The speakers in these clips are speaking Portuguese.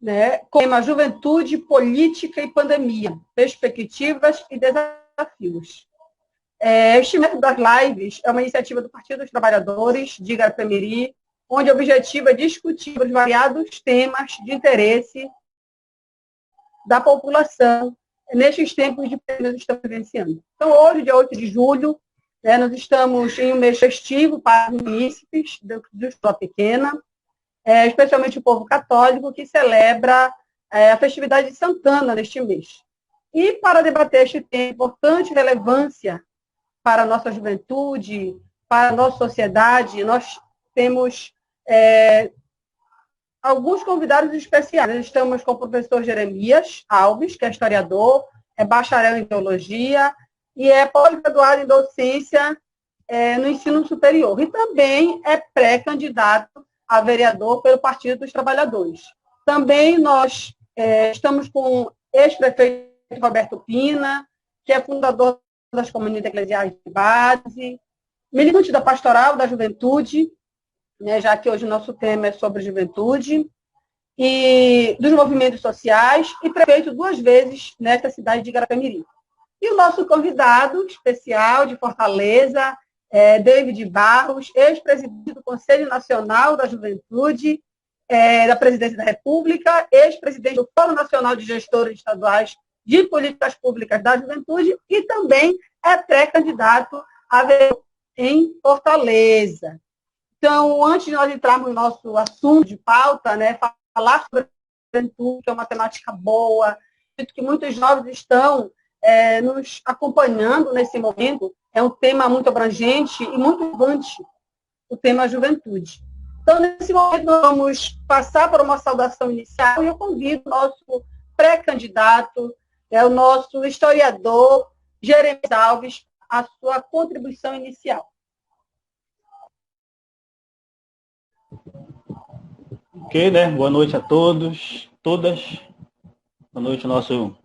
né, com o tema Juventude, Política e Pandemia, Perspectivas e Desafios. Este método das lives é uma iniciativa do Partido dos Trabalhadores de Igarapé-Miri, onde o objetivo é discutir os variados temas de interesse da população nestes tempos de que nós estamos vivenciando. Então, hoje, dia 8 de julho, né, nós estamos em um mês festivo para os munícipes de Escola Pequena, especialmente o povo católico, que celebra a festividade de Santana neste mês. E para debater este tema, importante relevância para a nossa juventude, para a nossa sociedade, nós temos alguns convidados especiais. Nós estamos com o professor Jeremias Alves, que é historiador, é bacharel em teologia e é pós-graduado em docência no ensino superior. E também é pré-candidato a vereador pelo Partido dos Trabalhadores. Também nós estamos com o ex-prefeito Roberto Pina, que é fundador das comunidades eclesiais de base, militante da Pastoral da Juventude, né, já que hoje o nosso tema é sobre juventude, e dos movimentos sociais, e prefeito 2 vezes nesta cidade de Igarapé-Miri. E o nosso convidado especial de Fortaleza, David Barros, ex-presidente do Conselho Nacional da Juventude, da Presidência da República, ex-presidente do Fórum Nacional de Gestores Estaduais de Políticas Públicas da Juventude e também é pré-candidato a vereador em Fortaleza. Então, antes de nós entrarmos no nosso assunto de pauta, né, falar sobre a juventude, que é uma temática boa, que muitos jovens estão nos acompanhando nesse momento, é um tema muito abrangente e muito relevante, o tema juventude. Então, nesse momento, nós vamos passar por uma saudação inicial e eu convido o nosso pré-candidato, o nosso historiador, Jeremias Alves, a sua contribuição inicial. Ok, né? Boa noite a todos, todas. Boa noite, nosso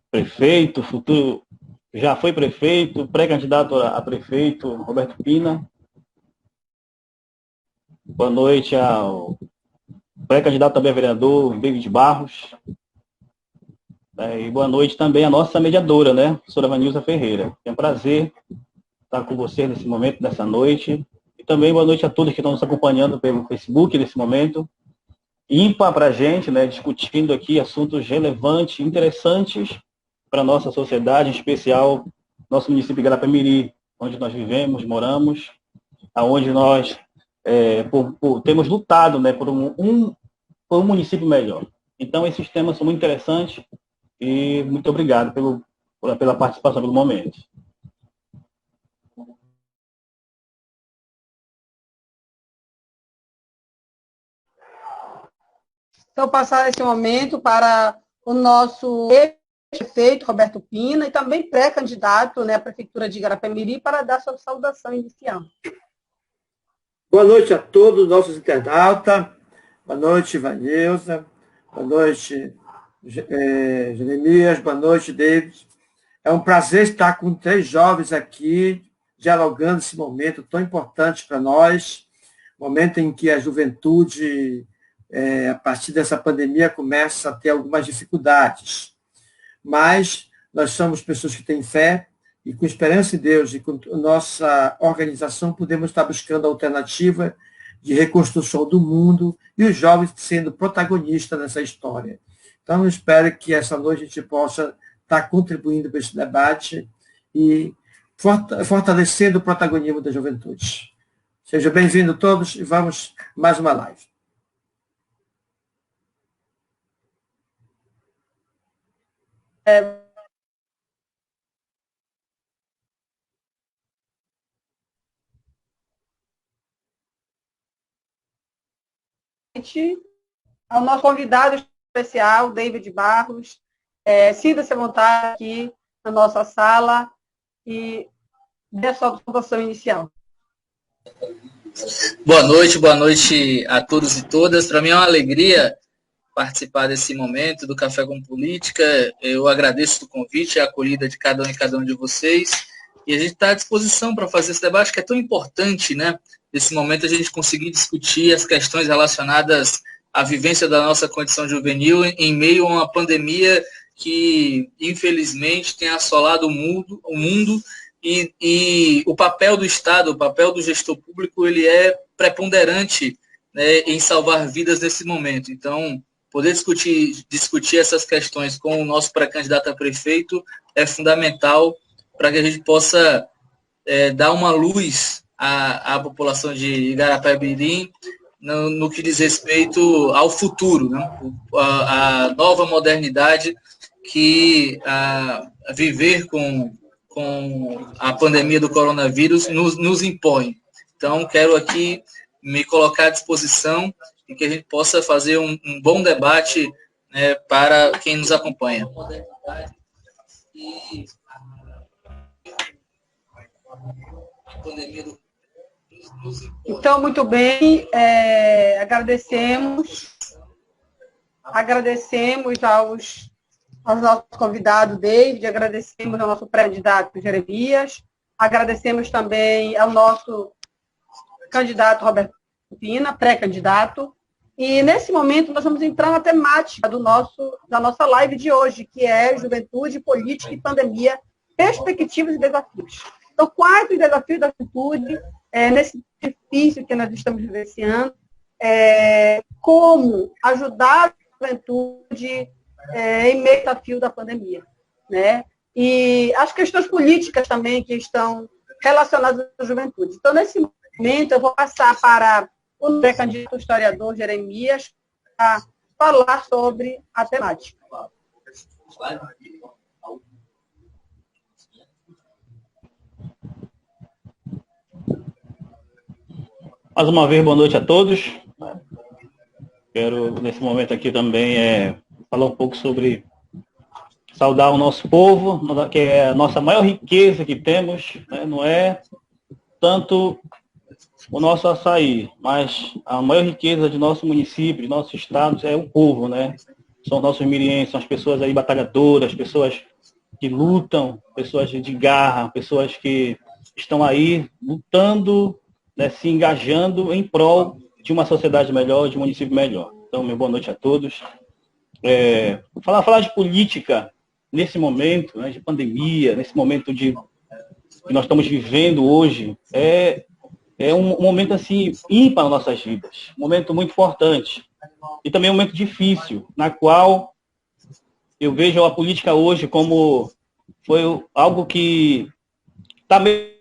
prefeito, futuro, já foi prefeito, pré-candidato a prefeito, Roberto Pina. Boa noite ao pré-candidato também a vereador, David Barros. E boa noite também à nossa mediadora, né, professora Vanilza Ferreira. É um prazer estar com você nesse momento, nessa noite. E também boa noite a todos que estão nos acompanhando pelo Facebook nesse momento. Ímpar para a gente, né, discutindo aqui assuntos relevantes, interessantes para a nossa sociedade, em especial nosso município de Igarapé-Miri, onde nós vivemos, moramos, aonde nós temos lutado, né, por um município melhor. Então, esses temas são muito interessantes e muito obrigado pela participação pelo momento. Então, passar esse momento para o nosso ex-prefeito, Roberto Pina, e também pré-candidato, né, à Prefeitura de Igarapé-Miri, para dar sua saudação inicial. Boa noite a todos os nossos internautas. Boa noite, Vanilza. Boa noite, Jeremias. Boa noite, David. É um prazer estar com 3 jovens aqui, dialogando esse momento tão importante para nós, momento em que a juventude, a partir dessa pandemia, começa a ter algumas dificuldades. Mas nós somos pessoas que têm fé e, com esperança em Deus e com nossa organização, podemos estar buscando a alternativa de reconstrução do mundo e os jovens sendo protagonistas nessa história. Então, eu espero que essa noite a gente possa estar contribuindo para esse debate e fortalecendo o protagonismo da juventude. Sejam bem-vindos todos e vamos mais uma live. Ao nosso convidado especial, David Barros, sinta-se à vontade aqui na nossa sala e dê a sua saudação inicial. Boa noite a todos e todas. Para mim é uma alegria participar desse momento do Café com Política. Eu agradeço o convite, a acolhida de cada um e cada um de vocês. E a gente está à disposição para fazer esse debate que é tão importante, né? Nesse momento a gente conseguir discutir as questões relacionadas a vivência da nossa condição juvenil em meio a uma pandemia que, infelizmente, tem assolado o mundo e o papel do Estado, o papel do gestor público, ele é preponderante, né, em salvar vidas nesse momento. Então, poder discutir essas questões com o nosso pré-candidato a prefeito é fundamental para que a gente possa dar uma luz à população de Igarapé-Mirim no que diz respeito ao futuro, né? A nova modernidade que viver com a pandemia do coronavírus nos impõe. Então, quero aqui me colocar à disposição e que a gente possa fazer um bom debate, né, para quem nos acompanha. Então, muito bem, agradecemos aos nossos convidados, David, agradecemos ao nosso pré-candidato Jeremias, agradecemos também ao nosso candidato Roberto Pina, pré-candidato, e nesse momento nós vamos entrar na temática da nossa live de hoje, que é Juventude, Política e Pandemia, Perspectivas e Desafios. Então, quais os desafios da juventude nesse difícil que nós estamos vivenciando, como ajudar a juventude em meio ao desafio da pandemia, né? E as questões políticas também que estão relacionadas à juventude. Então, nesse momento, eu vou passar para o pré-candidato historiador Jeremias para falar sobre a temática. Mais uma vez, boa noite a todos. Quero, nesse momento aqui também, falar um pouco sobre saudar o nosso povo, que é a nossa maior riqueza que temos, né? Não é tanto o nosso açaí, mas a maior riqueza de nosso município, de nossos estados, é o povo, né? São os nossos mirienses, são as pessoas aí batalhadoras, pessoas que lutam, pessoas de garra, pessoas que estão aí lutando, né, se engajando em prol de uma sociedade melhor, de um município melhor. Então, meu boa noite a todos. Falar de política nesse momento, né, de pandemia, nesse momento que nós estamos vivendo hoje, é um momento assim ímpar nas nossas vidas, um momento muito importante e também um momento difícil, na qual eu vejo a política hoje como foi algo que está meio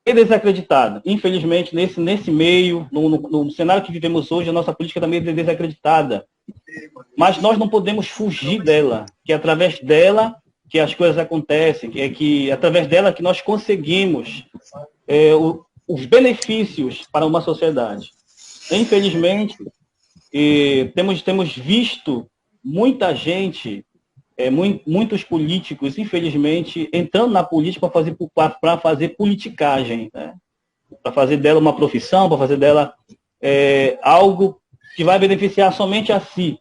desacreditada. Infelizmente, nesse meio, no cenário que vivemos hoje, a nossa política está meio desacreditada. Mas nós não podemos fugir dela, que é através dela que as coisas acontecem, que é através dela que nós conseguimos os benefícios para uma sociedade. Infelizmente, temos visto muita gente, muitos políticos, infelizmente, entrando na política para fazer politicagem, né? Para fazer dela uma profissão, para fazer dela algo que vai beneficiar somente a si.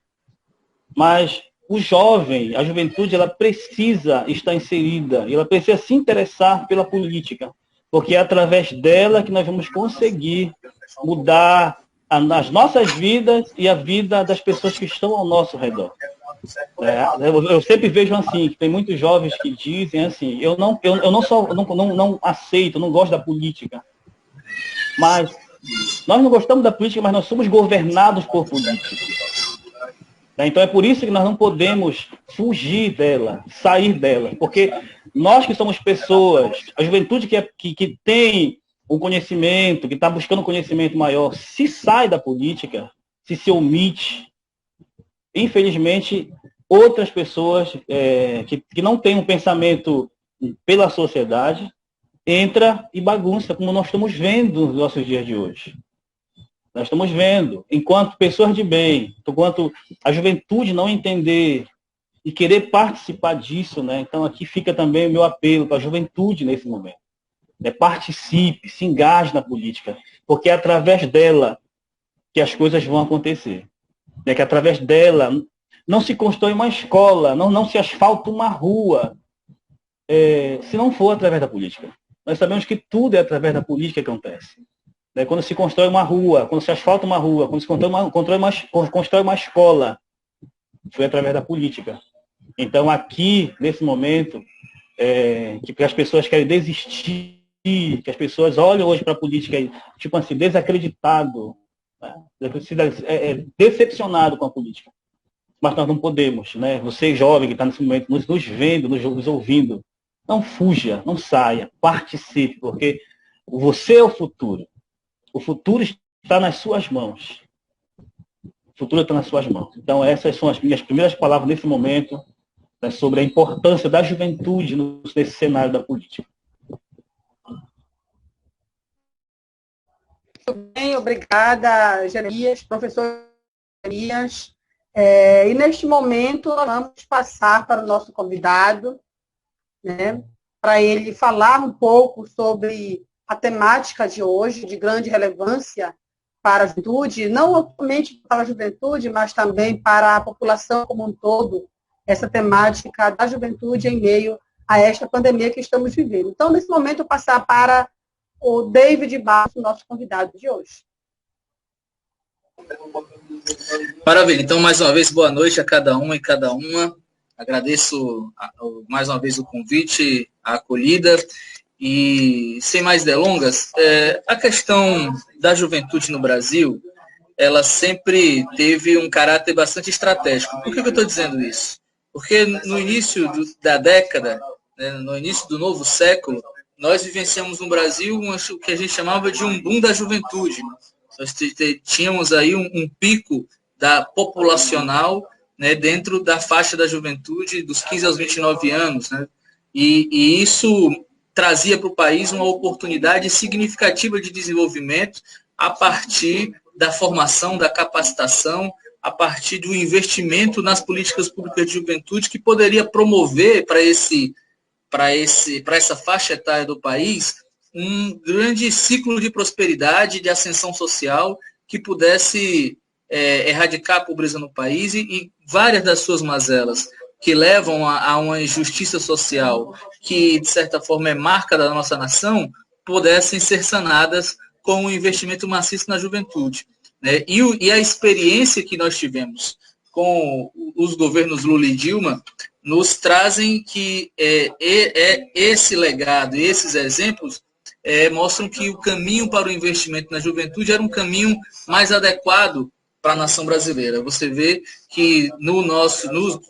Mas o jovem, a juventude, ela precisa estar inserida, ela precisa se interessar pela política, porque é através dela que nós vamos conseguir mudar as nossas vidas e a vida das pessoas que estão ao nosso redor. Eu sempre vejo assim, que tem muitos jovens que dizem assim, eu não aceito, não gosto da política. Mas nós não gostamos da política, mas nós somos governados por políticos. Então é por isso que nós não podemos fugir dela, sair dela. Porque nós que somos pessoas, a juventude que tem um conhecimento, que está buscando um conhecimento maior, se sai da política, se omite, infelizmente, outras pessoas que não têm um pensamento pela sociedade, entra e bagunça, como nós estamos vendo nos nossos dias de hoje. Nós estamos vendo, enquanto pessoas de bem, enquanto a juventude não entender e querer participar disso, né? Então aqui fica também o meu apelo para a juventude nesse momento. Participe, se engaje na política, porque é através dela que as coisas vão acontecer. É que através dela não se constrói uma escola, não se asfalta uma rua, se não for através da política. Nós sabemos que tudo é através da política que acontece. né? Quando se constrói uma rua, quando se asfalta uma rua, quando se constrói uma escola, foi através da política. Então, aqui, nesse momento, que as pessoas querem desistir, que as pessoas olham hoje para a política, tipo assim, desacreditado, né? Decepcionado com a política. Mas nós não podemos, né? Você jovem que está nesse momento nos vendo, nos ouvindo, não fuja, não saia, participe, porque você é o futuro. O futuro está nas suas mãos. O futuro está nas suas mãos. Então, essas são as minhas primeiras palavras nesse momento, né, sobre a importância da juventude nesse cenário da política. Muito bem, obrigada, Jeremias, professor Jeremias. E neste momento, nós vamos passar para o nosso convidado, né, para ele falar um pouco sobre a temática de hoje, de grande relevância para a juventude, não somente para a juventude, mas também para a população como um todo, essa temática da juventude em meio a esta pandemia que estamos vivendo. Então, nesse momento, eu passar para o David Barros, nosso convidado de hoje. Maravilha. Então, mais uma vez, boa noite a cada um e cada uma. Agradeço mais uma vez o convite, a acolhida. E, sem mais delongas, a questão da juventude no Brasil, ela sempre teve um caráter bastante estratégico. Por que eu estou dizendo isso? Porque no início da década, né, no início do novo século, nós vivenciamos no Brasil o que a gente chamava de um boom da juventude. Nós tínhamos aí um pico populacional, né, dentro da faixa da juventude, dos 15 aos 29 anos. Né, e isso trazia para o país uma oportunidade significativa de desenvolvimento a partir da formação, da capacitação, a partir do investimento nas políticas públicas de juventude que poderia promover para essa faixa etária do país um grande ciclo de prosperidade, de ascensão social que pudesse erradicar a pobreza no país e várias das suas mazelas que levam a uma injustiça social que, de certa forma, é marca da nossa nação, pudessem ser sanadas com o investimento maciço na juventude. Né? E a experiência que nós tivemos com os governos Lula e Dilma nos trazem que esse legado e esses exemplos mostram que o caminho para o investimento na juventude era um caminho mais adequado para a nação brasileira. Você vê que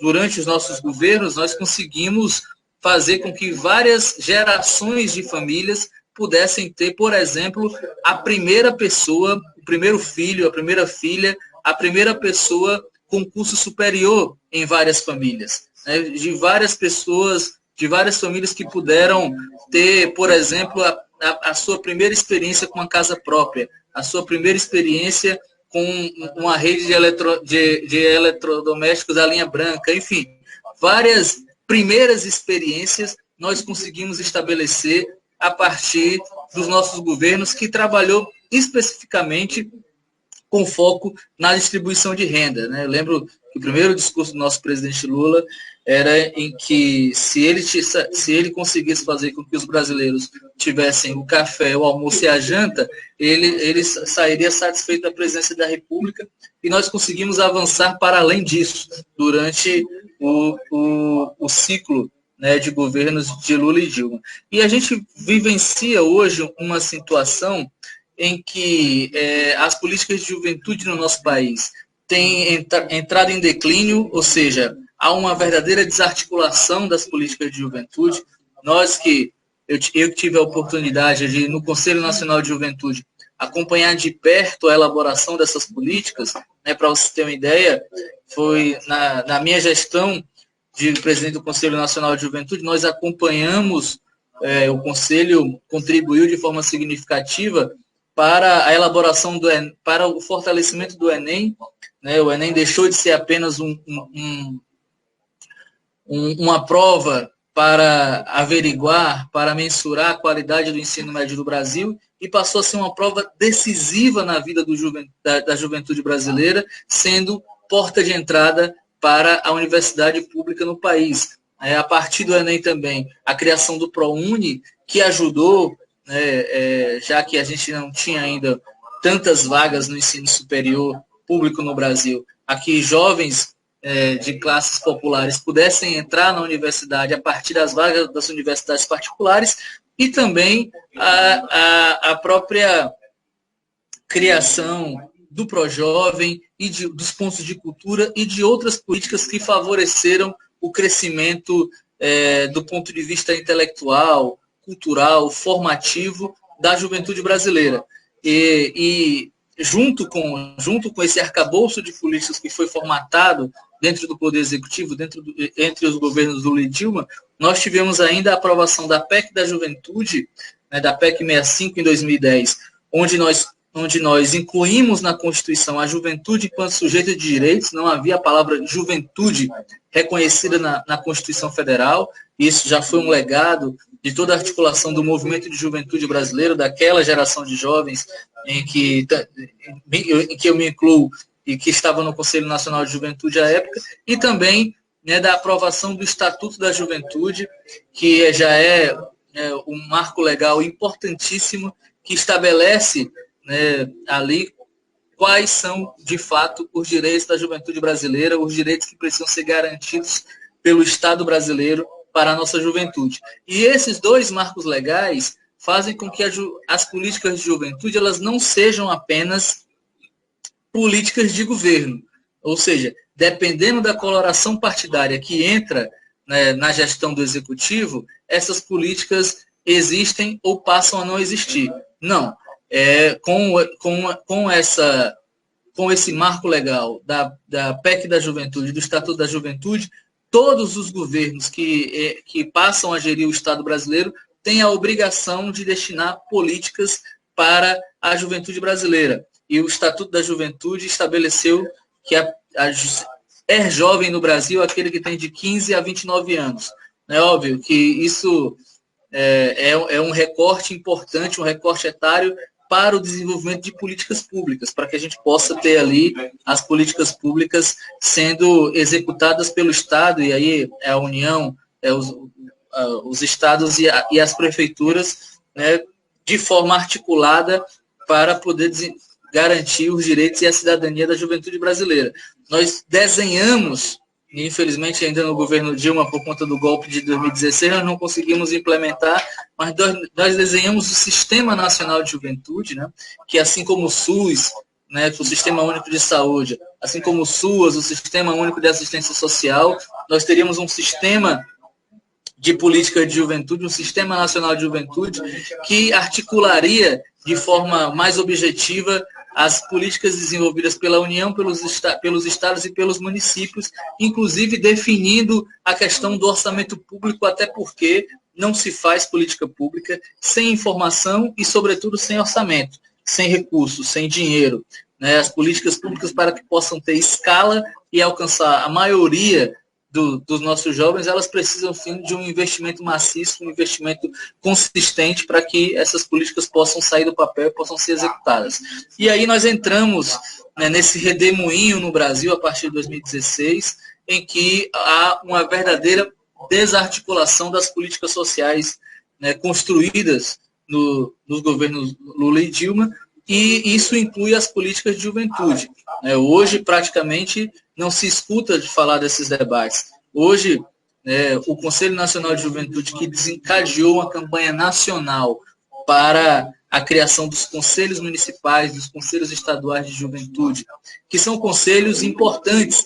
durante os nossos governos nós conseguimos fazer com que várias gerações de famílias pudessem ter, por exemplo, a primeira pessoa, o primeiro filho, a primeira filha, a primeira pessoa com curso superior em várias famílias, né? De várias pessoas, de várias famílias que puderam ter, por exemplo, a sua primeira experiência com a casa própria, a sua primeira experiência com uma rede de eletrodomésticos da linha branca, enfim, várias primeiras experiências nós conseguimos estabelecer a partir dos nossos governos, que trabalhou especificamente com foco na distribuição de renda. Né? Eu lembro que o primeiro discurso do nosso presidente Lula era em que se ele conseguisse fazer com que os brasileiros tivessem o café, o almoço e a janta, ele sairia satisfeito da presidência da República, e nós conseguimos avançar para além disso durante o ciclo, né, de governos de Lula e Dilma. E a gente vivencia hoje uma situação em que as políticas de juventude no nosse país têm entrado em declínio, ou seja, há uma verdadeira desarticulação das políticas de juventude. Eu tive a oportunidade de, no Conselho Nacional de Juventude, acompanhar de perto a elaboração dessas políticas. Né, para você ter uma ideia, foi na minha gestão de presidente do Conselho Nacional de Juventude, nós acompanhamos, o Conselho contribuiu de forma significativa para a elaboração para o fortalecimento do Enem. Né? O Enem deixou de ser apenas uma prova para averiguar, para mensurar a qualidade do ensino médio do Brasil, e passou a ser uma prova decisiva na vida da juventude brasileira, sendo porta de entrada para a universidade pública no país. A partir do Enem também, a criação do ProUni, que ajudou né, já que a gente não tinha ainda tantas vagas no ensino superior público no Brasil, a que jovens de classes populares pudessem entrar na universidade a partir das vagas das universidades particulares, e também a própria criação do Projovem e dos pontos de cultura e de outras políticas que favoreceram o crescimento do ponto de vista intelectual, cultural, formativo da juventude brasileira. E junto com esse arcabouço de políticas que foi formatado dentro do Poder Executivo, entre os governos Lula e Dilma, nós tivemos ainda a aprovação da PEC da Juventude, né, da PEC 65 em 2010, onde nós incluímos na Constituição a juventude enquanto sujeito de direitos. Não havia a palavra juventude reconhecida na Constituição Federal. Isso já foi um legado de toda a articulação do movimento de juventude brasileiro, daquela geração de jovens em que eu me incluo e que estava no Conselho Nacional de Juventude à época, e também, né, da aprovação do Estatuto da Juventude, que já é um marco legal importantíssimo, que estabelece, né, ali quais são, de fato, os direitos da juventude brasileira, os direitos que precisam ser garantidos pelo Estado brasileiro para a nossa juventude. E esses dois marcos legais fazem com que as políticas de juventude elas não sejam apenas políticas de governo, ou seja, dependendo da coloração partidária que entra, né, na gestão do executivo, essas políticas existem ou passam a não existir. Não. Com esse marco legal da PEC da Juventude, do Estatuto da Juventude, todos os governos que passam a gerir o Estado brasileiro têm a obrigação de destinar políticas para a juventude brasileira. E o Estatuto da Juventude estabeleceu que é jovem no Brasil aquele que tem de 15 a 29 anos. É óbvio que isso é um recorte importante, um recorte etário para o desenvolvimento de políticas públicas, para que a gente possa ter ali as políticas públicas sendo executadas pelo Estado, e aí é a União, os estados e as prefeituras, né, de forma articulada para poder garantir os direitos e a cidadania da juventude brasileira. Nós desenhamos, e infelizmente ainda no governo Dilma, por conta do golpe de 2016, nós não conseguimos implementar, mas nós desenhamos o Sistema Nacional de Juventude, né, que assim como o SUS, né, o Sistema Único de Saúde, assim como o SUAS, o Sistema Único de Assistência Social, nós teríamos um sistema de política de juventude, um Sistema Nacional de Juventude, que articularia de forma mais objetiva as políticas desenvolvidas pela União, pelos estados e pelos municípios, inclusive definindo a questão do orçamento público, até porque não se faz política pública sem informação e, sobretudo, sem orçamento, sem recursos, sem dinheiro, né? As políticas públicas, para que possam ter escala e alcançar a maioria dos nossos jovens, elas precisam, sim, de um investimento maciço, um investimento consistente para que essas políticas possam sair do papel e possam ser executadas. E aí nós entramos, né, nesse redemoinho no Brasil a partir de 2016, em que há uma verdadeira desarticulação das políticas sociais, né, construídas nos governos Lula e Dilma, e isso inclui as políticas de juventude. Hoje, praticamente, não se escuta de falar desses debates. Hoje, o Conselho Nacional de Juventude, que desencadeou uma campanha nacional para a criação dos conselhos municipais, dos conselhos estaduais de juventude, que são conselhos importantes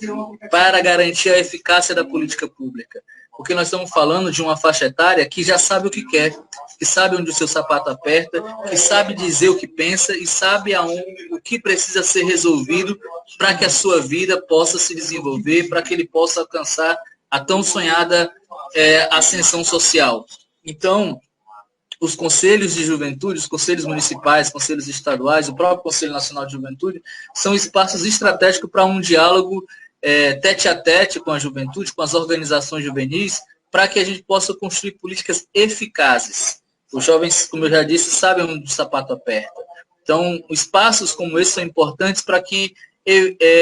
para garantir a eficácia da política pública. Porque nós estamos falando de uma faixa etária que já sabe o que quer, que sabe onde o seu sapato aperta, que sabe dizer o que pensa e sabe o que precisa ser resolvido para que a sua vida possa se desenvolver, para que ele possa alcançar a tão sonhada ascensão social. Então, os conselhos de juventude, os conselhos municipais, conselhos estaduais, o próprio Conselho Nacional de Juventude, são espaços estratégicos para um diálogo tete a tete com a juventude, com as organizações juvenis, para que a gente possa construir políticas eficazes. Os jovens, como eu já disse, sabem onde o sapato aperta. Então, espaços como esse são importantes para que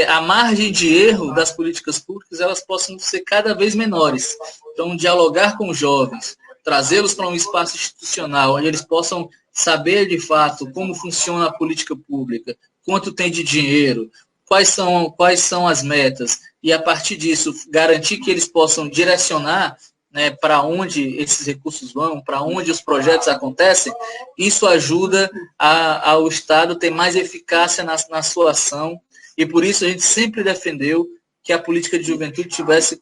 a margem de erro das políticas públicas elas possam ser cada vez menores. Então, dialogar com os jovens, trazê-los para um espaço institucional, onde eles possam saber de fato como funciona a política pública, quanto tem de dinheiro, quais são as metas, e a partir disso garantir que eles possam direcionar, né, para onde esses recursos vão, para onde os projetos acontecem, isso ajuda ao Estado ter mais eficácia na sua ação, e por isso a gente sempre defendeu que a política de juventude tivesse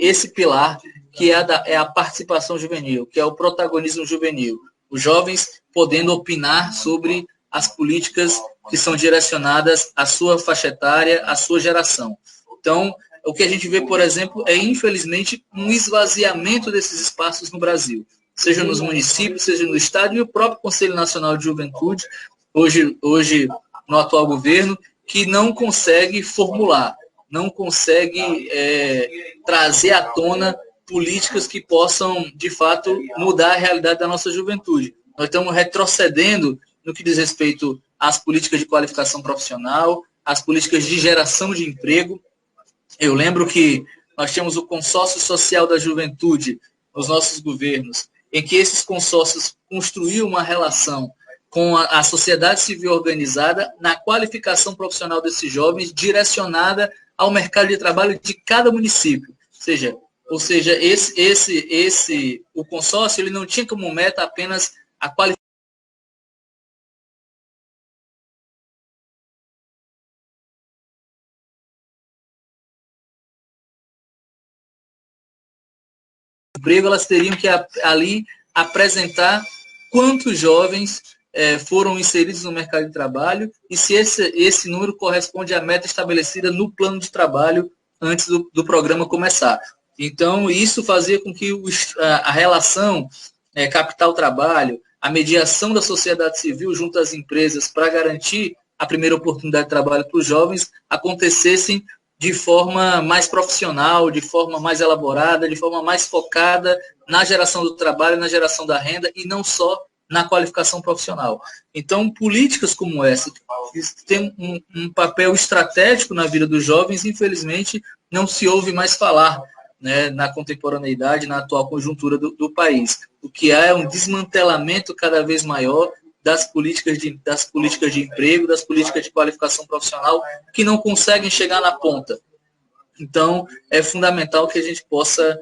esse pilar, que é a participação juvenil, que é o protagonismo juvenil. Os jovens podendo opinar sobre as políticas que são direcionadas à sua faixa etária, à sua geração. Então, o que a gente vê, por exemplo, é, infelizmente, um esvaziamento desses espaços no Brasil, seja nos municípios, seja no Estado, e o próprio Conselho Nacional de Juventude, hoje no atual governo, que não consegue formular, não consegue trazer à tona políticas que possam, de fato, mudar a realidade da nossa juventude. Nós estamos retrocedendo no que diz respeito às políticas de qualificação profissional, às políticas de geração de emprego. Eu lembro que nós tínhamos o consórcio social da juventude nos nossos governos, em que esses consórcios construíam uma relação com a sociedade civil organizada na qualificação profissional desses jovens, direcionada ao mercado de trabalho de cada município. Ou seja, o consórcio ele não tinha como meta apenas a qualificação do emprego, elas teriam que ali apresentar quantos jovens foram inseridos no mercado de trabalho e se esse número corresponde à meta estabelecida no plano de trabalho antes do programa começar. Então, isso fazia com que a relação capital-trabalho, a mediação da sociedade civil junto às empresas para garantir a primeira oportunidade de trabalho para os jovens acontecessem de forma mais profissional, de forma mais elaborada, de forma mais focada na geração do trabalho, na geração da renda e não só na qualificação profissional. Então, políticas como essa, que têm um papel estratégico na vida dos jovens, infelizmente, não se ouve mais falar, né, na contemporaneidade, na atual conjuntura do país. O que há é um desmantelamento cada vez maior das políticas de emprego, das políticas de qualificação profissional, que não conseguem chegar na ponta. Então, é fundamental que a gente possa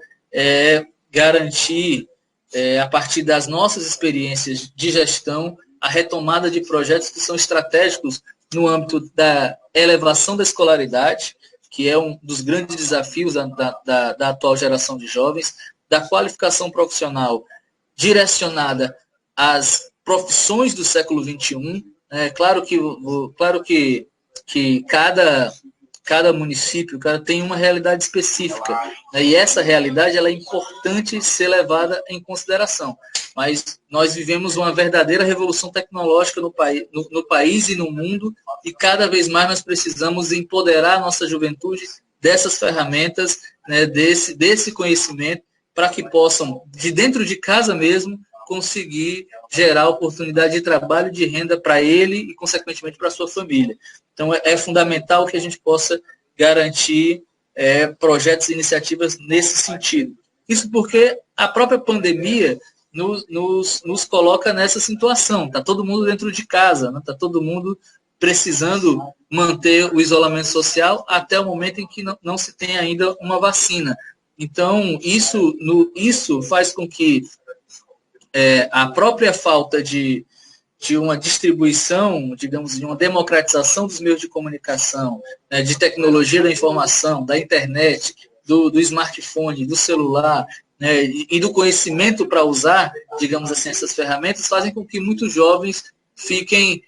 garantir, a partir das nossas experiências de gestão, a retomada de projetos que são estratégicos no âmbito da elevação da escolaridade, que é um dos grandes desafios da atual geração de jovens, da qualificação profissional direcionada às profissões do século XXI. Claro que cada município tem uma realidade específica, né, e essa realidade ela é importante ser levada em consideração. Mas nós vivemos uma verdadeira revolução tecnológica no país e no mundo, e cada vez mais nós precisamos empoderar a nossa juventude dessas ferramentas, né, desse conhecimento, para que possam, de dentro de casa mesmo, conseguir gerar oportunidade de trabalho, de renda para ele e, consequentemente, para a sua família. Então, é fundamental que a gente possa garantir projetos e iniciativas nesse sentido. Isso porque a própria pandemia nos coloca nessa situação. Está todo mundo dentro de casa, está, né? Todo mundo precisando manter o isolamento social até o momento em que não se tem ainda uma vacina. Então, isso faz com que a própria falta de uma distribuição, digamos, de uma democratização dos meios de comunicação, né, de tecnologia da informação, da internet, do smartphone, do celular, né, e do conhecimento para usar, digamos assim, essas ferramentas, fazem com que muitos jovens fiquem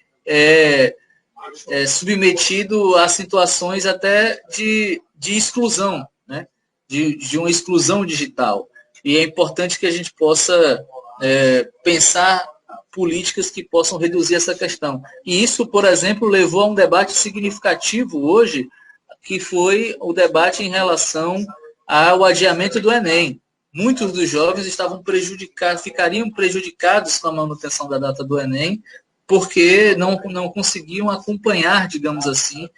submetidos a situações até de exclusão, né, de uma exclusão digital. E é importante que a gente possa pensar políticas que possam reduzir essa questão. E isso, por exemplo, levou a um debate significativo hoje, que foi o debate em relação ao adiamento do Enem. Muitos dos jovens ficariam prejudicados com a manutenção da data do Enem, porque não conseguiam acompanhar, digamos assim,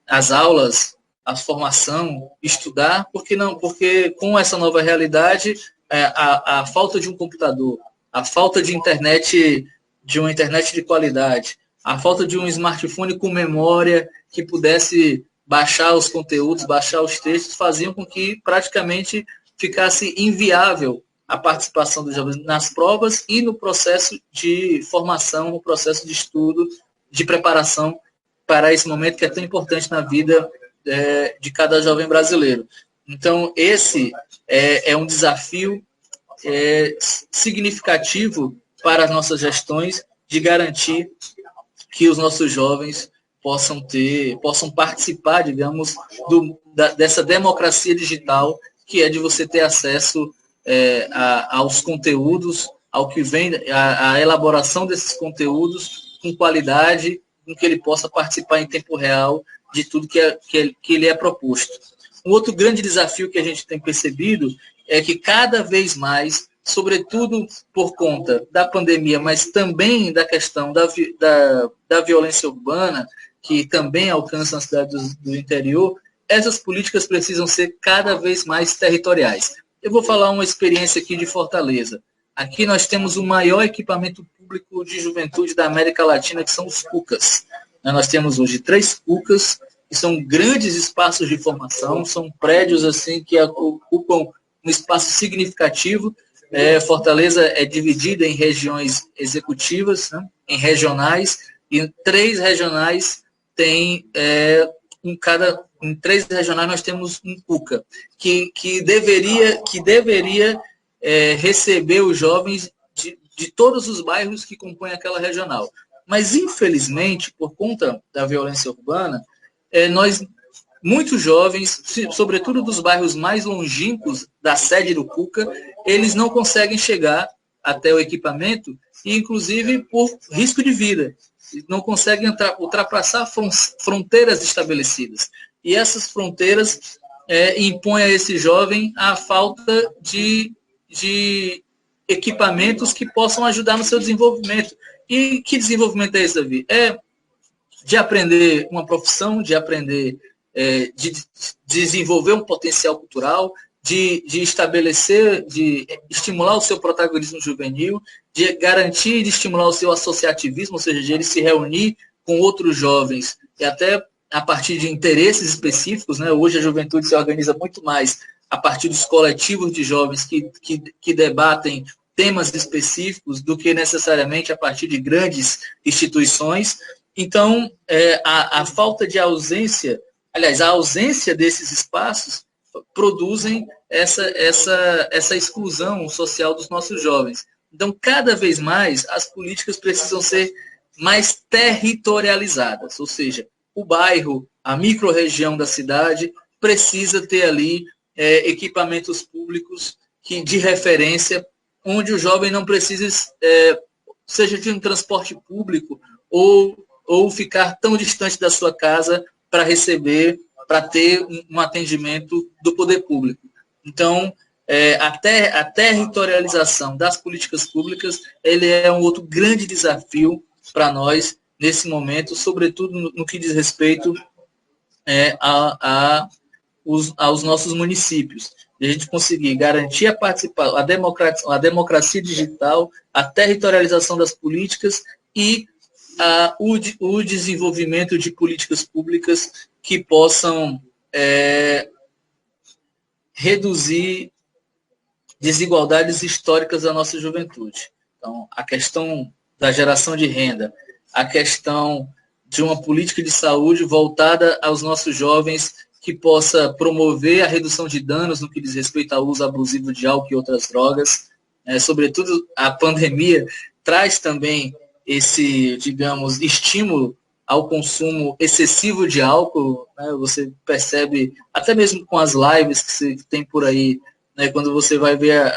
as aulas, a formação, estudar, porque com essa nova realidade, a falta de um computador, a falta de internet, de uma internet de qualidade, a falta de um smartphone com memória que pudesse baixar os conteúdos, baixar os textos, faziam com que praticamente ficasse inviável a participação dos jovens nas provas e no processo de formação, no processo de estudo, de preparação para esse momento que é tão importante na vida de cada jovem brasileiro. Então, esse é um desafio significativo para as nossas gestões de garantir que os nossos jovens possam participar, digamos, dessa democracia digital, que é de você ter acesso aos conteúdos, ao que vem, a elaboração desses conteúdos com qualidade, em que ele possa participar em tempo real de tudo que lhe é proposto. Um outro grande desafio que a gente tem percebido é que cada vez mais, sobretudo por conta da pandemia, mas também da questão da violência urbana, que também alcança as cidades do interior, essas políticas precisam ser cada vez mais territoriais. Eu vou falar uma experiência aqui de Fortaleza. Aqui nós temos o maior equipamento público de juventude da América Latina, que são os CUCAS. Nós temos hoje 3 CUCAS, que são grandes espaços de formação, são prédios assim que ocupam um espaço significativo. Fortaleza é dividida em regiões executivas, né, em regionais, e 3 regionais tem em 3 regionais nós temos um CUCA, que deveria receber os jovens de todos os bairros que compõem aquela regional. Mas, infelizmente, por conta da violência urbana, muitos jovens, sobretudo dos bairros mais longínquos da sede do CUCA, eles não conseguem chegar até o equipamento, e inclusive por risco de vida. Não conseguem ultrapassar fronteiras estabelecidas. E essas fronteiras impõem a esse jovem a falta de equipamentos que possam ajudar no seu desenvolvimento. E que desenvolvimento é esse, Davi? De aprender uma profissão, de aprender, de desenvolver um potencial cultural, de estabelecer, de estimular o seu protagonismo juvenil, de garantir e de estimular o seu associativismo, ou seja, de ele se reunir com outros jovens, e até a partir de interesses específicos, né? Hoje a juventude se organiza muito mais a partir dos coletivos de jovens que debatem temas específicos do que necessariamente a partir de grandes instituições. Então, a falta de ausência, aliás, a ausência desses espaços produzem essa exclusão social dos nossos jovens. Então, cada vez mais, as políticas precisam ser mais territorializadas, ou seja, o bairro, a microrregião da cidade precisa ter ali equipamentos públicos de referência, onde o jovem não precise, seja de um transporte público ou ficar tão distante da sua casa para receber, para ter um atendimento do poder público. Então, a territorialização das políticas públicas, ele é um outro grande desafio para nós nesse momento, sobretudo no que diz respeito aos nossos municípios. E a gente conseguir garantir a democracia digital, a territorialização das políticas e o desenvolvimento de políticas públicas que possam reduzir desigualdades históricas da nossa juventude. Então, a questão da geração de renda, a questão de uma política de saúde voltada aos nossos jovens que possa promover a redução de danos no que diz respeito ao uso abusivo de álcool e outras drogas. Sobretudo, a pandemia traz também esse, digamos, estímulo ao consumo excessivo de álcool, né? Você percebe, até mesmo com as lives que você tem por aí, né? Quando você vai ver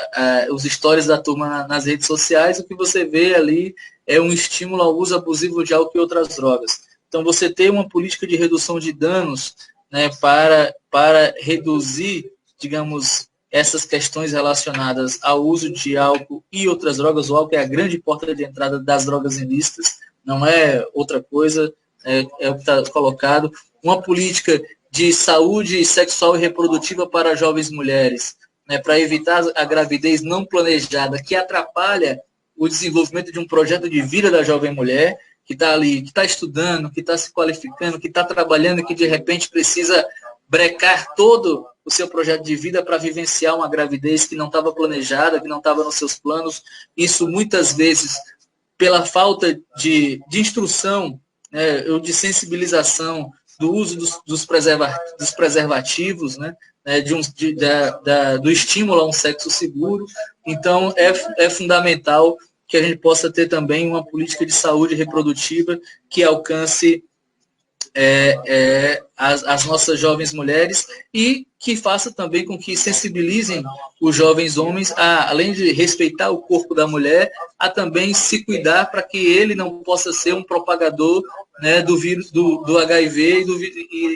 os stories da turma nas redes sociais, o que você vê ali é um estímulo ao uso abusivo de álcool e outras drogas. Então, você ter uma política de redução de danos, né, para reduzir, digamos, essas questões relacionadas ao uso de álcool e outras drogas. O álcool é a grande porta de entrada das drogas ilícitas, não é outra coisa, é o que está colocado. Uma política de saúde sexual e reprodutiva para jovens mulheres, né, para evitar a gravidez não planejada, que atrapalha o desenvolvimento de um projeto de vida da jovem mulher, que está ali, que está estudando, que está se qualificando, que está trabalhando e que de repente precisa brecar todo o seu projeto de vida para vivenciar uma gravidez que não estava planejada, que não estava nos seus planos. Isso muitas vezes pela falta de instrução, né, ou de sensibilização do uso dos preservativos, né, do estímulo a um sexo seguro. Então, é fundamental que a gente possa ter também uma política de saúde reprodutiva que alcance as nossas jovens mulheres e que faça também com que sensibilizem os jovens homens, além de respeitar o corpo da mulher, a também se cuidar para que ele não possa ser um propagador, né, do vírus, do HIV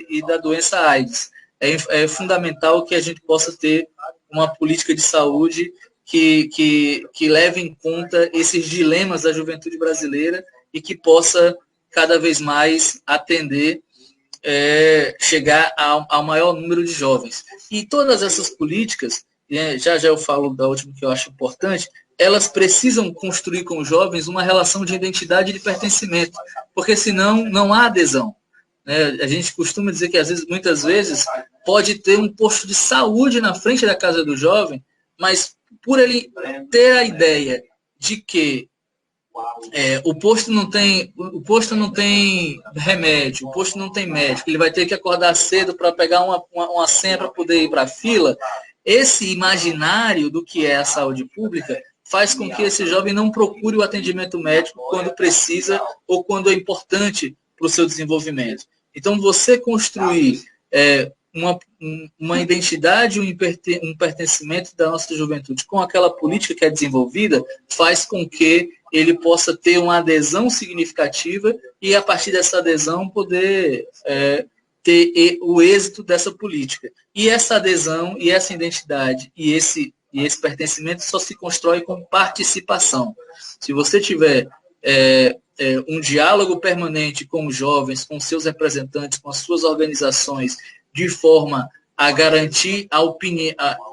e da doença AIDS. É fundamental que a gente possa ter uma política de saúde que leve em conta esses dilemas da juventude brasileira e que possa cada vez mais atender, chegar ao maior número de jovens. E todas essas políticas, já eu falo da última que eu acho importante, elas precisam construir com os jovens uma relação de identidade e de pertencimento, porque senão não há adesão. A gente costuma dizer que muitas vezes pode ter um posto de saúde na frente da casa do jovem, mas por ele ter a ideia de que o posto não tem remédio, o posto não tem médico, ele vai ter que acordar cedo para pegar uma senha para poder ir para a fila, esse imaginário do que é a saúde pública faz com que esse jovem não procure o atendimento médico quando precisa ou quando é importante para o seu desenvolvimento. Então, você construir uma identidade, um pertencimento da nossa juventude com aquela política que é desenvolvida, faz com que ele possa ter uma adesão significativa e, a partir dessa adesão, poder ter o êxito dessa política. E essa adesão, e essa identidade, e esse pertencimento só se constrói com participação. Se você tiver um diálogo permanente com os jovens, com seus representantes, com as suas organizações, de forma a garantir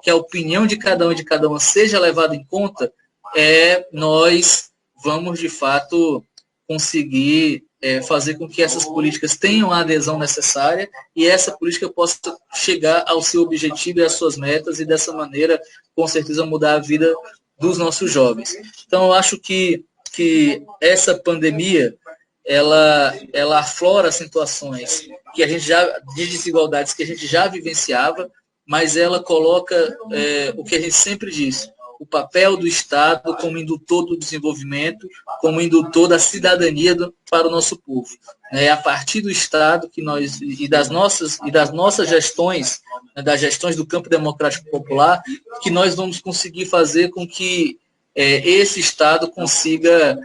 que a opinião de cada um e de cada uma seja levada em conta, nós vamos, de fato, conseguir fazer com que essas políticas tenham a adesão necessária e essa política possa chegar ao seu objetivo e às suas metas e, dessa maneira, com certeza, mudar a vida dos nossos jovens. Então, eu acho que essa pandemia, ela aflora situações que a gente de desigualdades que a gente já vivenciava, mas ela coloca o que a gente sempre disse, o papel do Estado como indutor do desenvolvimento, como indutor da cidadania para o nosso povo. É a partir do Estado e das nossas gestões, das gestões do campo democrático popular, que nós vamos conseguir fazer com que esse Estado consiga,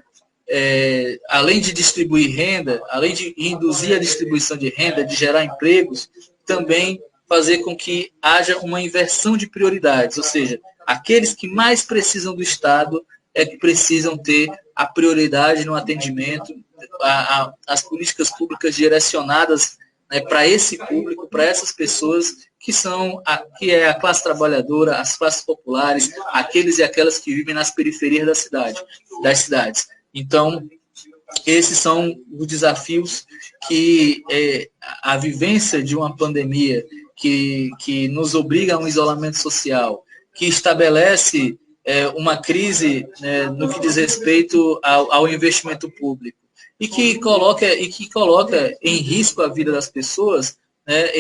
além de distribuir renda, além de induzir a distribuição de renda, de gerar empregos, também fazer com que haja uma inversão de prioridades, ou seja, aqueles que mais precisam do Estado que precisam ter a prioridade no atendimento, as políticas públicas direcionadas, né, para esse público, para essas pessoas que é a classe trabalhadora, as classes populares, aqueles e aquelas que vivem nas periferias das cidades. Então, esses são os desafios que a vivência de uma pandemia que nos obriga a um isolamento social, que estabelece uma crise, né, no que diz respeito ao investimento público e que coloca em risco a vida das pessoas, né,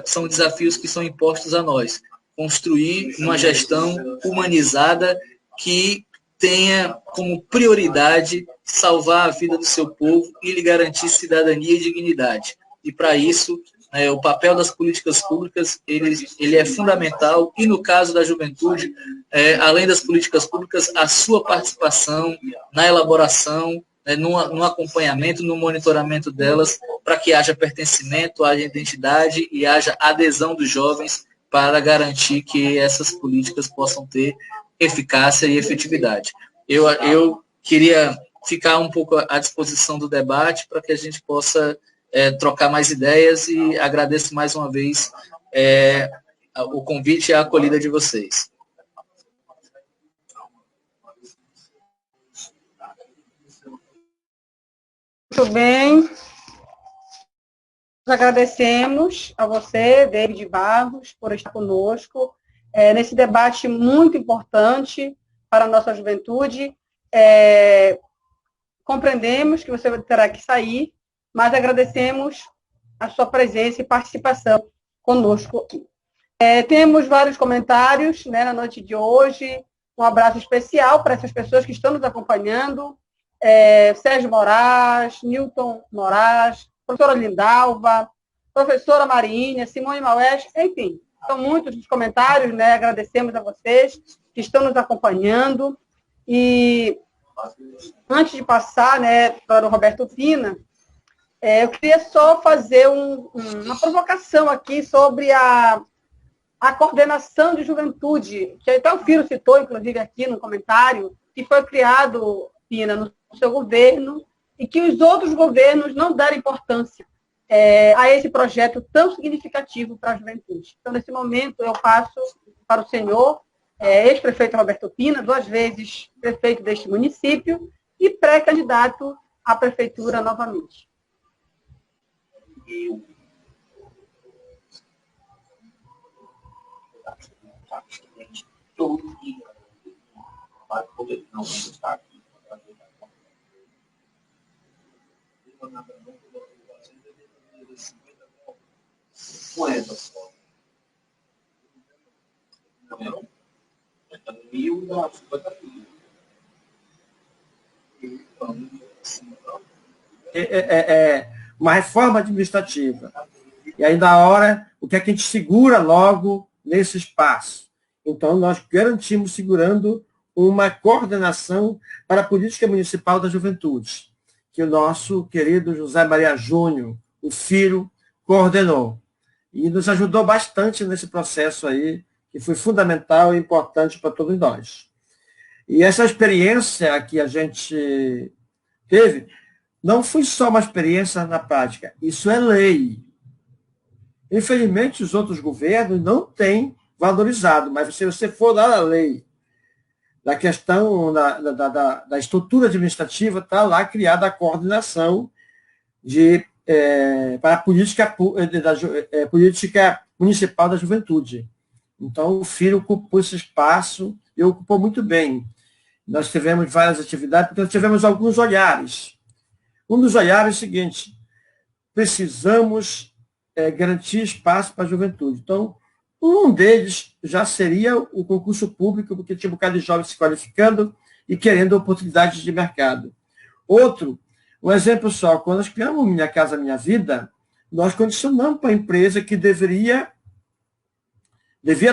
são desafios que são impostos a nós. Construir uma gestão humanizada que tenha como prioridade salvar a vida do seu povo e lhe garantir cidadania e dignidade. E, para isso, o papel das políticas públicas ele é fundamental e, no caso da juventude, além das políticas públicas, a sua participação na elaboração, no acompanhamento, no monitoramento delas, para que haja pertencimento, haja identidade e haja adesão dos jovens para garantir que essas políticas possam ter eficácia e efetividade. Eu queria ficar um pouco à disposição do debate para que a gente possa trocar mais ideias e agradeço mais uma vez o convite e a acolhida de vocês. Muito bem. Nós agradecemos a você, David Barros, por estar conosco nesse debate muito importante para a nossa juventude. Compreendemos que você terá que sair, mas agradecemos a sua presença e participação conosco aqui. Temos vários comentários, né, na noite de hoje. Um abraço especial para essas pessoas que estão nos acompanhando. Sérgio Moraes, Newton Moraes, professora Lindalva, professora Marinha, Simone Maués, enfim, são muitos os comentários, né? Agradecemos a vocês que estão nos acompanhando. E antes de passar, né, para o Roberto Pina, eu queria só fazer uma provocação aqui sobre a coordenação de juventude, que até o Firo citou, inclusive, aqui no comentário, que foi criado, Pina, no seu governo, e que os outros governos não deram importância a esse projeto tão significativo para a juventude. Então, nesse momento, eu passo para o senhor, ex-prefeito Roberto Pina, 2 vezes prefeito deste município e pré-candidato à prefeitura novamente. Todo dia para poder não estar aqui. Moeda só. Não, 1.000 dá 50.000. Uma reforma administrativa. E aí, na hora, o que é que a gente segura logo nesse espaço? Então, nós garantimos segurando uma coordenação para a política municipal da juventude, que o nosso querido José Maria Júnior, o filho, coordenou. E nos ajudou bastante nesse processo aí, que foi fundamental e importante para todos nós. E essa experiência que a gente teve, não foi só uma experiência na prática, isso é lei. Infelizmente, os outros governos não têm valorizado, mas se você for lá na lei, da questão da estrutura administrativa, está lá criada a coordenação para a política municipal da juventude. Então, o filho ocupou esse espaço e ocupou muito bem. Nós tivemos várias atividades, porque nós tivemos alguns olhares. Um dos olhares é o seguinte: precisamos garantir espaço para a juventude. Então, um deles já seria o concurso público, porque tinha um bocado de jovens se qualificando e querendo oportunidades de mercado. Outro, um exemplo só, quando nós criamos Minha Casa Minha Vida, nós condicionamos para a empresa que devia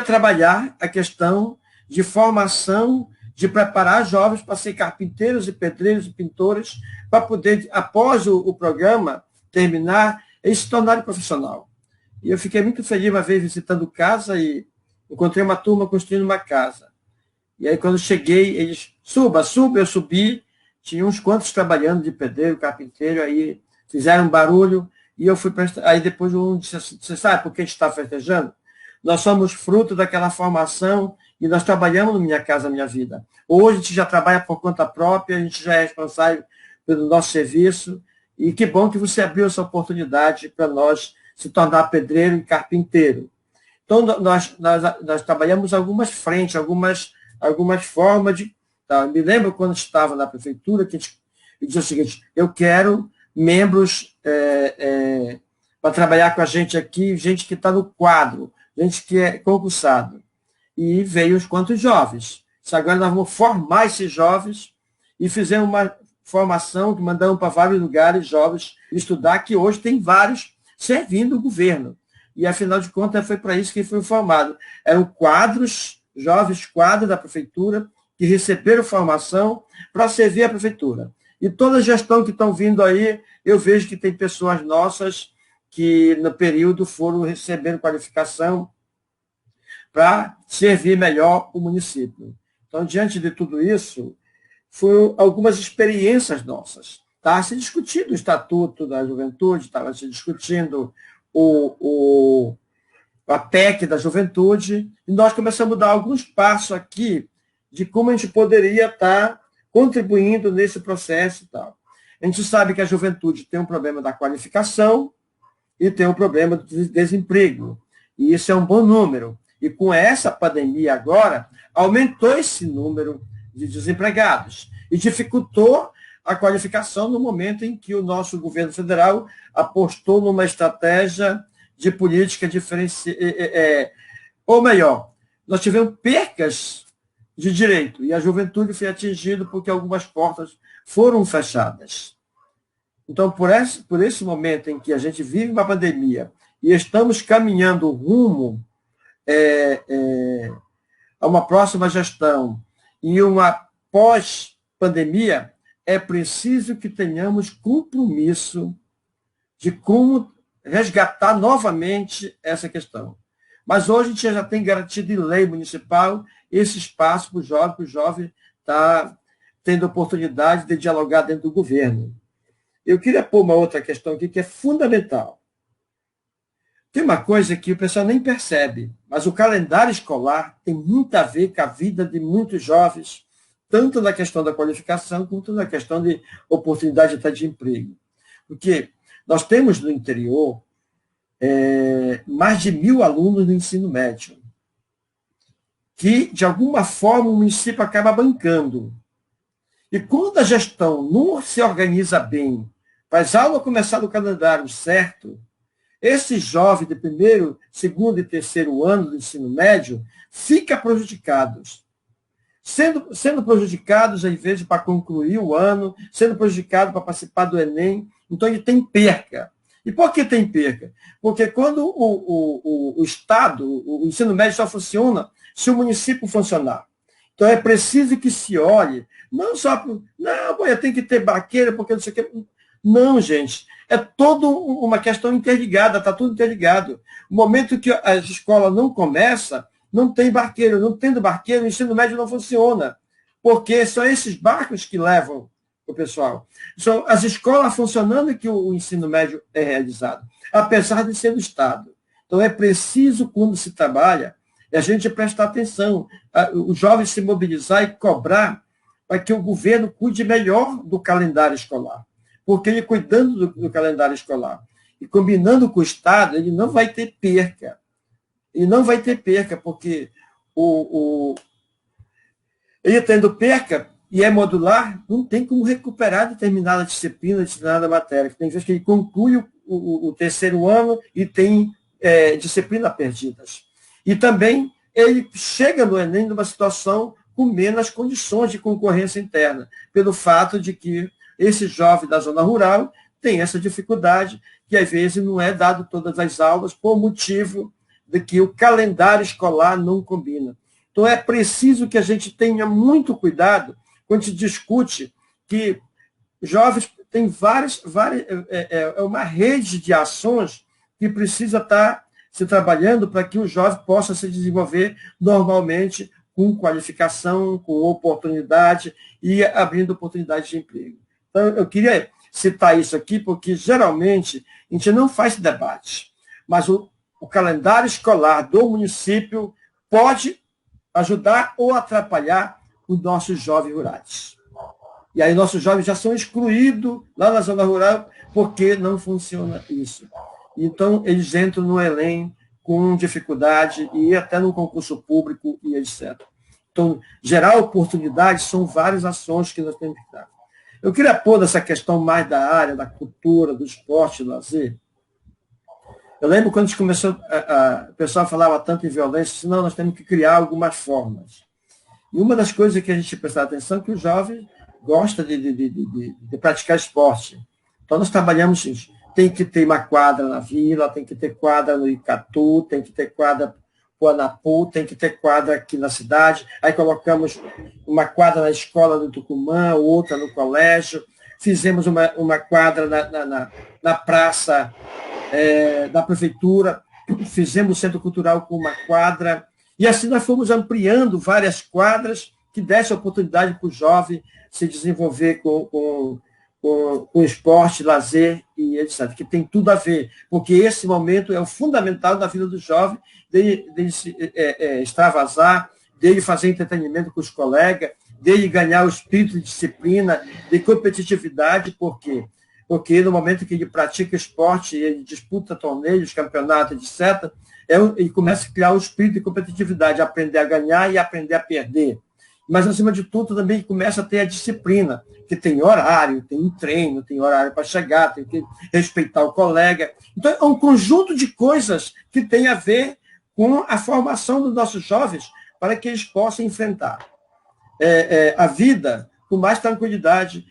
trabalhar a questão de formação, de preparar jovens para ser carpinteiros e pedreiros e pintores, para poder, após o programa terminar, eles se tornarem profissional. E eu fiquei muito feliz uma vez visitando casa e encontrei uma turma construindo uma casa. E aí, quando cheguei, eles, suba, eu subi, tinha uns quantos trabalhando de pedreiro, carpinteiro, aí fizeram um barulho, e eu fui aí depois um disse assim: você sabe por que a gente está festejando? Nós somos fruto daquela formação e nós trabalhamos no Minha Casa Minha Vida. Hoje a gente já trabalha por conta própria, a gente já é responsável pelo nosso serviço, e que bom que você abriu essa oportunidade para nós se tornar pedreiro e carpinteiro. Então, nós trabalhamos algumas frentes, algumas formas de... Tá? Me lembro quando estava na prefeitura, que a gente dizia o seguinte: eu quero membros para trabalhar com a gente aqui, gente que está no quadro, gente que é concursado. E veio uns quantos jovens. Agora nós vamos formar esses jovens e fizemos uma formação que mandamos para vários lugares jovens estudar, que hoje tem vários servindo o governo. E, afinal de contas, foi para isso que foi formado. Eram quadros, jovens quadros da prefeitura, que receberam formação para servir a prefeitura. E toda a gestão que estão vindo aí, eu vejo que tem pessoas nossas que, no período, foram recebendo qualificação para servir melhor o município. Então, diante de tudo isso, foram algumas experiências nossas. Estava se discutindo o Estatuto da Juventude, estava se discutindo a PEC da Juventude, e nós começamos a dar alguns passos aqui de como a gente poderia estar contribuindo nesse processo e tal. A gente sabe que a juventude tem um problema da qualificação e tem um problema do desemprego. E isso é um bom número. E com essa pandemia agora, aumentou esse número de desempregados e dificultou a qualificação no momento em que o nosso governo federal apostou numa estratégia de política diferenciada. Ou melhor, nós tivemos percas de direito e a juventude foi atingida porque algumas portas foram fechadas. Então, por esse momento em que a gente vive uma pandemia e estamos caminhando rumo a uma próxima gestão e uma pós-pandemia, é preciso que tenhamos compromisso de como resgatar novamente essa questão. Mas hoje a gente já tem garantido em lei municipal esse espaço para o jovem está tendo oportunidade de dialogar dentro do governo. Eu queria pôr uma outra questão aqui que é fundamental. Tem uma coisa que o pessoal nem percebe, mas o calendário escolar tem muito a ver com a vida de muitos jovens, tanto na questão da qualificação, quanto na questão de oportunidade de emprego. Porque nós temos no interior mais de 1.000 alunos no ensino médio, que, de alguma forma, o município acaba bancando. E quando a gestão não se organiza bem, faz a aula começar no calendário certo, esse jovem de primeiro, segundo e terceiro ano do ensino médio fica prejudicados. Sendo prejudicados, às vezes, para concluir o ano, sendo prejudicado para participar do Enem. Então, ele tem perca. E por que tem perca? Porque quando o Estado, o ensino médio só funciona se o município funcionar. Então, é preciso que se olhe, não só para... Não, eu tenho que ter barqueira, porque não sei o que... Não, gente. É toda uma questão interligada, está tudo interligado. No momento que a escola não começa, não tem barqueiro. Não tendo barqueiro, o ensino médio não funciona. Porque são esses barcos que levam o pessoal. São as escolas funcionando que o ensino médio é realizado, apesar de ser do Estado. Então, é preciso, quando se trabalha, a gente prestar atenção, os jovens se mobilizar e cobrar para que o governo cuide melhor do calendário escolar. Porque ele cuidando do calendário escolar e combinando com o Estado, ele não vai ter perca. Ele não vai ter perca, porque ele tendo perca e é modular, não tem como recuperar determinada disciplina, determinada matéria. Tem vezes que ele conclui o terceiro ano e tem disciplina perdidas. E também ele chega no Enem numa situação com menos condições de concorrência interna, pelo fato de que esse jovem da zona rural tem essa dificuldade, que às vezes não é dado todas as aulas por motivo de que o calendário escolar não combina. Então, é preciso que a gente tenha muito cuidado quando se discute que jovens têm uma rede de ações que precisa estar se trabalhando para que o jovem possa se desenvolver normalmente com qualificação, com oportunidade e abrindo oportunidade de emprego. Então, eu queria citar isso aqui, porque geralmente a gente não faz debate, mas o calendário escolar do município pode ajudar ou atrapalhar os nossos jovens rurais. E aí nossos jovens já são excluídos lá na zona rural porque não funciona isso. Então, eles entram no Enem com dificuldade e até no concurso público e etc. Então, gerar oportunidades são várias ações que nós temos que dar. Eu queria pôr essa questão mais da área, da cultura, do esporte, do lazer. Eu lembro quando a gente começou, o pessoal falava tanto em violência, disse, não, nós temos que criar algumas formas. E uma das coisas que a gente prestava atenção é que o jovem gosta de praticar esporte. Então, nós trabalhamos isso. Tem que ter uma quadra na vila, tem que ter quadra no Icatu, tem que ter quadra no Anapu, tem que ter quadra aqui na cidade. Aí colocamos uma quadra na escola do Tucumã, outra no colégio. Fizemos uma quadra na praça da prefeitura. Fizemos o centro cultural com uma quadra. E assim nós fomos ampliando várias quadras que dessem oportunidade para o jovem se desenvolver com esporte, lazer e etc., que tem tudo a ver, porque esse momento é o fundamental da vida do jovem, de se extravasar, dele fazer entretenimento com os colegas, dele ganhar o espírito de disciplina, de competitividade. Por quê? Porque no momento que ele pratica esporte, ele disputa torneios, campeonatos, etc., ele começa a criar o espírito de competitividade, aprender a ganhar e aprender a perder. Mas, acima de tudo, também começa a ter a disciplina, que tem horário, tem um treino, tem horário para chegar, tem que respeitar o colega. Então, é um conjunto de coisas que tem a ver com a formação dos nossos jovens para que eles possam enfrentar a vida com mais tranquilidade,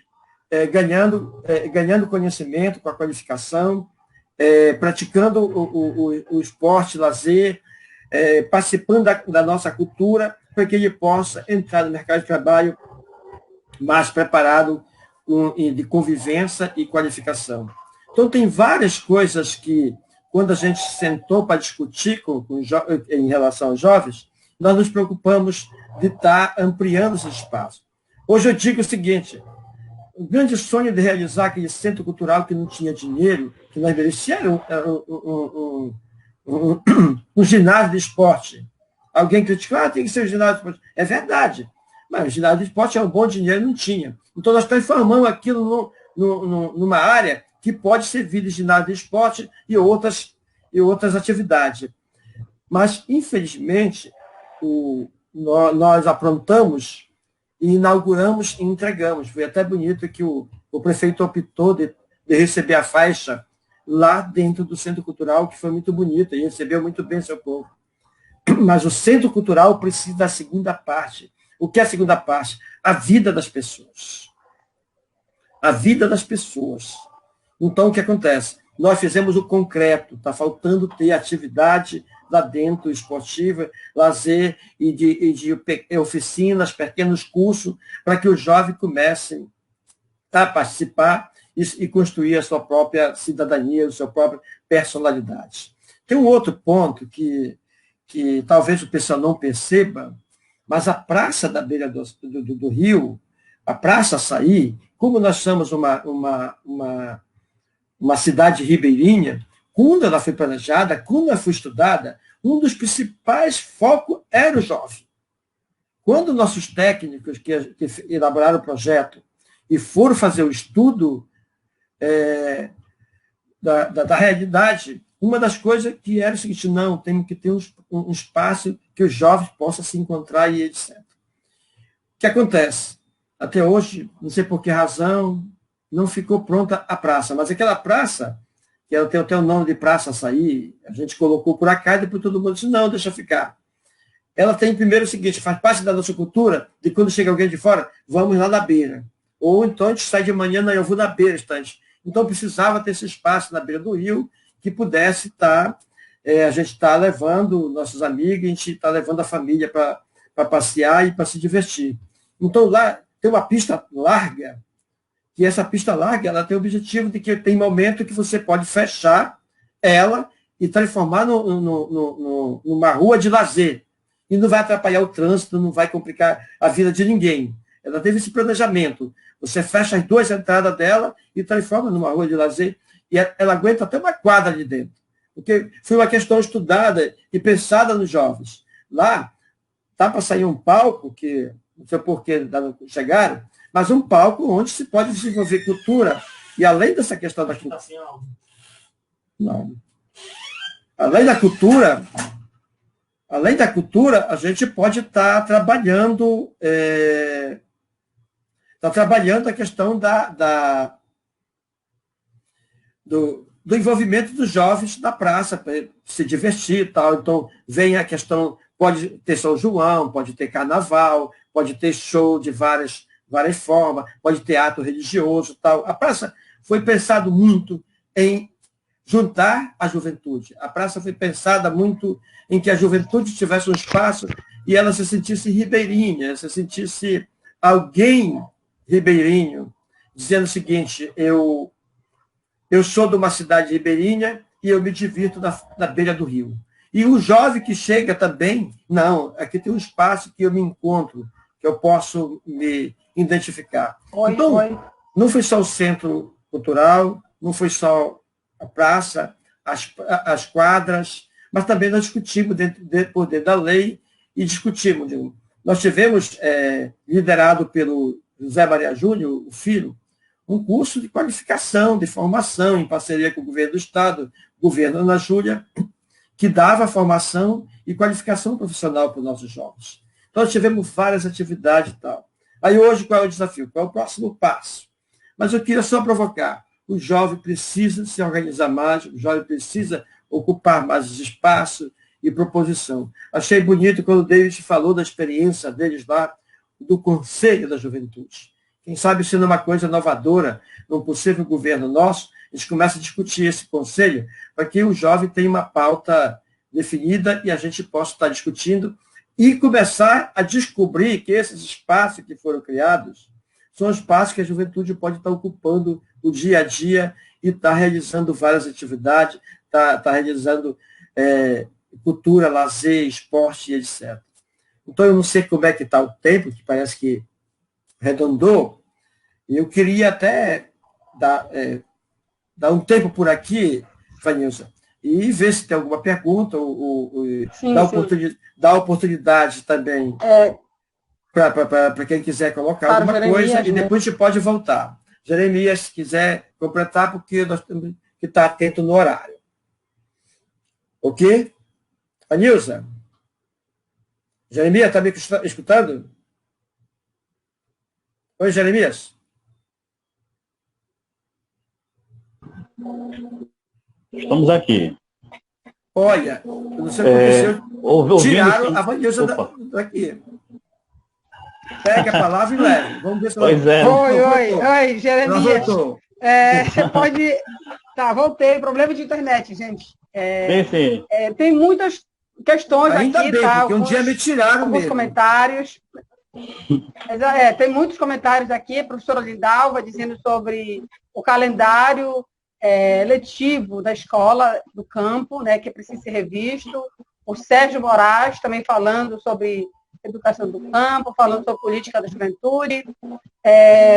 ganhando conhecimento com a qualificação, praticando o esporte, lazer, participando da nossa cultura, para que ele possa entrar no mercado de trabalho mais preparado de convivência e qualificação. Então, tem várias coisas que, quando a gente sentou para discutir em relação aos jovens, nós nos preocupamos de estar ampliando esse espaço. Hoje eu digo o seguinte: o grande sonho de realizar aquele centro cultural que não tinha dinheiro, que nós merecíamos um ginásio de esporte. Alguém criticou, tem que ser um ginásio de esporte. É verdade, mas o ginásio de esporte é um bom dinheiro, não tinha. Então nós transformamos aquilo numa área que pode servir de ginásio de esporte e outras atividades. Mas, infelizmente, nós aprontamos e inauguramos e entregamos. Foi até bonito que o prefeito optou de receber a faixa lá dentro do Centro Cultural, que foi muito bonito, e recebeu muito bem seu povo. Mas o Centro Cultural precisa da segunda parte. O que é a segunda parte? A vida das pessoas. A vida das pessoas. Então, o que acontece? Nós fizemos o concreto, está faltando ter atividade lá dentro, esportiva, lazer e de oficinas, pequenos cursos, para que os jovens comecem a participar e construir a sua própria cidadania, a sua própria personalidade. Tem um outro ponto que talvez o pessoal não perceba, mas a praça da beira do rio, a Praça Açaí, como nós somos uma cidade ribeirinha, quando ela foi planejada, quando ela foi estudada, um dos principais focos era o jovem. Quando nossos técnicos que elaboraram o projeto e foram fazer o estudo da realidade, uma das coisas que era o seguinte: não, temos que ter um espaço que os jovens possam se encontrar e etc. O que acontece? Até hoje, não sei por que razão, não ficou pronta a praça, mas aquela praça, que tem até o nome de Praça Açaí, a gente colocou por acaso e depois todo mundo disse: não, deixa ficar. Ela tem primeiro o seguinte: faz parte da nossa cultura de quando chega alguém de fora, vamos lá na beira. Ou então a gente sai de manhã, não, eu vou na beira, estante. Então precisava ter esse espaço na beira do rio que pudesse estar, a gente está levando nossos amigos, a gente está levando a família para passear e para se divertir. Então lá tem uma pista larga, que essa pista larga ela tem o objetivo de que tem momento que você pode fechar ela e transformar numa rua de lazer. E não vai atrapalhar o trânsito, não vai complicar a vida de ninguém. Ela teve esse planejamento. Você fecha as duas entradas dela e transforma numa rua de lazer. E ela aguenta até uma quadra ali dentro. Porque foi uma questão estudada e pensada nos jovens. Lá, está para sair um palco, que não sei por que chegaram, mas um palco onde se pode desenvolver cultura. E além dessa questão da cultura... Não. Além da cultura, a gente pode estar trabalhando a questão do envolvimento dos jovens na praça, para se divertir e tal. Então, vem a questão, pode ter São João, pode ter carnaval, pode ter show de várias formas, pode ter ato religioso e tal. A praça foi pensado muito em juntar a juventude. A praça foi pensada muito em que a juventude tivesse um espaço e ela se sentisse ribeirinha, se sentisse alguém ribeirinho, dizendo o seguinte: eu sou de uma cidade ribeirinha e eu me divirto na beira do rio. E o jovem que chega também, não, aqui tem um espaço que eu me encontro, que eu posso me identificar. Então, não foi só o centro cultural, não foi só a praça, as quadras, mas também nós discutimos por dentro da lei e discutimos. Nós tivemos, liderado pelo José Maria Júnior, o filho, um curso de qualificação, de formação, em parceria com o governo do Estado, o governo Ana Júlia, que dava formação e qualificação profissional para os nossos jovens. Então, nós tivemos várias atividades e tal. Aí, hoje, qual é o desafio? Qual é o próximo passo? Mas eu queria só provocar. O jovem precisa se organizar mais, o jovem precisa ocupar mais espaço e proposição. Achei bonito quando o David falou da experiência deles lá, do Conselho da Juventude. Quem sabe, sendo uma coisa inovadora, num possível governo nosso, a gente começa a discutir esse conselho para que o jovem tenha uma pauta definida e a gente possa estar discutindo e começar a descobrir que esses espaços que foram criados são espaços que a juventude pode estar ocupando o dia a dia e estar realizando várias atividades, estar realizando cultura, lazer, esporte e etc. Então, eu não sei como é que está o tempo, que parece que arredondou. Eu queria até dar um tempo por aqui, Vanilza, e ver se tem alguma pergunta, ou dar oportunidade também para quem quiser colocar alguma coisa, e depois a gente pode voltar. Jeremias, se quiser completar, porque nós temos que estar atento no horário. Ok? Vanilza? Jeremias, está me escutando? Oi, Jeremias? Estamos aqui. Olha, não sei o que aconteceu. Tiraram a Vanilza daqui. Pega a palavra e leva. Vamos ver se ela... Pois é. Oi, Jeremias. Você pode... Tá, voltei. Problema de internet, gente. Sim. Tem muitas questões ainda aqui, bem, tá? Porque um dia me tiraram alguns mesmo. Comentários. Tem muitos comentários aqui. A professora Lindalva dizendo sobre o calendário letivo da escola, do campo, né, que precisa ser revisto. O Sérgio Moraes também falando sobre educação do campo, falando sobre política da juventude.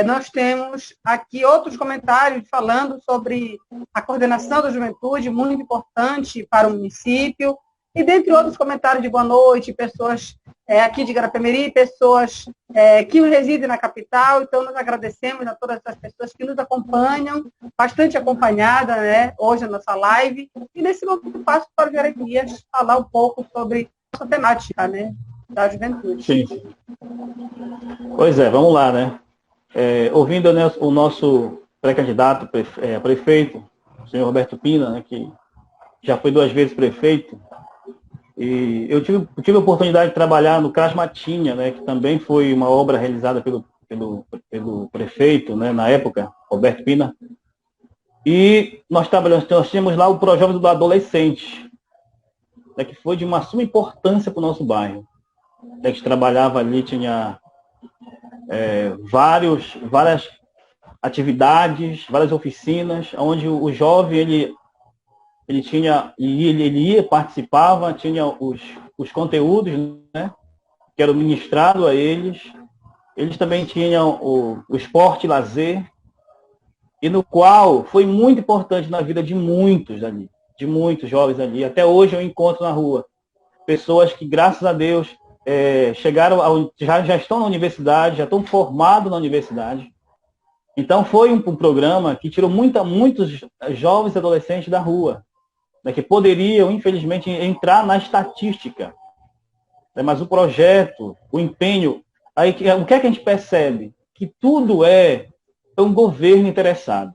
Nós temos aqui outros comentários falando sobre a coordenação da juventude, muito importante para o município, e dentre outros comentários de boa noite, pessoas aqui de Garapé-Miri, pessoas que residem na capital. Então, nós agradecemos a todas essas pessoas que nos acompanham, bastante acompanhada, né, hoje na nossa live, e nesse momento passo para o Jeremias falar um pouco sobre essa temática, né, da juventude. Sim. Pois é, vamos lá, né? Ouvindo, né, o nosso pré-candidato a prefeito, o senhor Roberto Pina, né, que já foi 2 vezes prefeito, e eu tive a oportunidade de trabalhar no CRAS Matinha, né, que também foi uma obra realizada pelo prefeito, né, na época, Roberto Pina, e nós tínhamos lá o Projovem do Adolescente, né, que foi de uma suma importância para o nosso bairro. A gente trabalhava ali, tinha várias atividades, várias oficinas, onde o jovem ele participava, tinha os conteúdos, né, que eram ministrados a eles. Eles também tinham o esporte e lazer, e no qual foi muito importante na vida de muitos jovens ali. Até hoje eu encontro na rua pessoas que, graças a Deus, já estão na universidade, já estão formados na universidade. Então foi um programa que tirou muitos jovens e adolescentes da rua, né, que poderiam, infelizmente, entrar na estatística. Né, mas o projeto, o empenho, aí, o que é que a gente percebe? Que tudo é um governo interessado.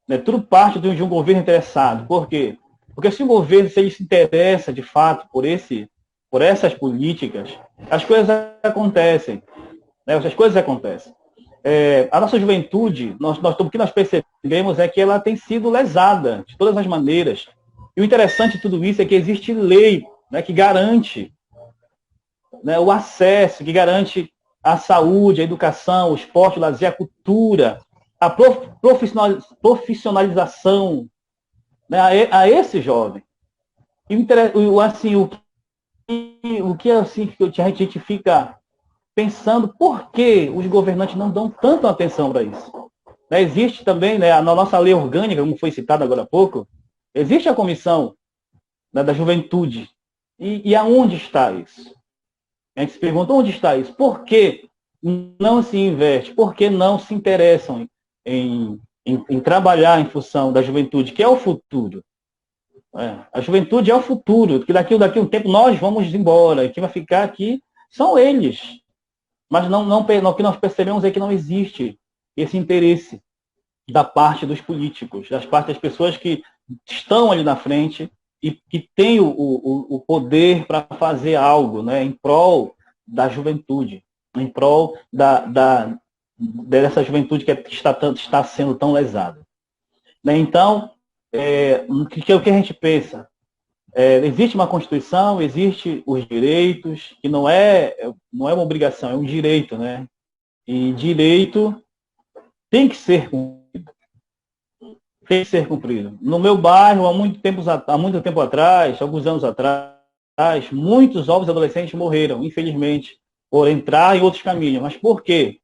Né, tudo parte de um governo interessado. Por quê? Porque se o governo ele se interessa, de fato, por essas políticas, as coisas acontecem. Né, as coisas acontecem. A nossa juventude, o que nós percebemos é que ela tem sido lesada de todas as maneiras. E o interessante de tudo isso é que existe lei, né, que garante, né, o acesso, que garante a saúde, a educação, o esporte, o lazer, a cultura, a profissionalização, né, a esse jovem. E o que assim, a gente fica pensando por que os governantes não dão tanta atenção para isso. Né, existe também, né, na nossa lei orgânica, como foi citado agora há pouco, existe a comissão, né, da juventude. E aonde está isso? A gente se pergunta onde está isso? Por que não se investe? Por que não se interessam em trabalhar em função da juventude, que é o futuro? A juventude é o futuro, que daqui a um tempo nós vamos embora, e quem vai ficar aqui são eles. Mas o que nós percebemos é que não existe esse interesse da parte dos políticos, das partes das pessoas que estão ali na frente e que têm o poder para fazer algo, né, em prol da juventude, em prol dessa juventude que está sendo tão lesada. Né? Então, o que a gente pensa? Existe uma Constituição, existe os direitos, que não é uma obrigação, é um direito, né? E direito tem que ser cumprido. Tem que ser cumprido. No meu bairro, há muito tempo atrás, alguns anos atrás, muitos jovens adolescentes morreram, infelizmente, por entrar em outros caminhos. Mas por quê?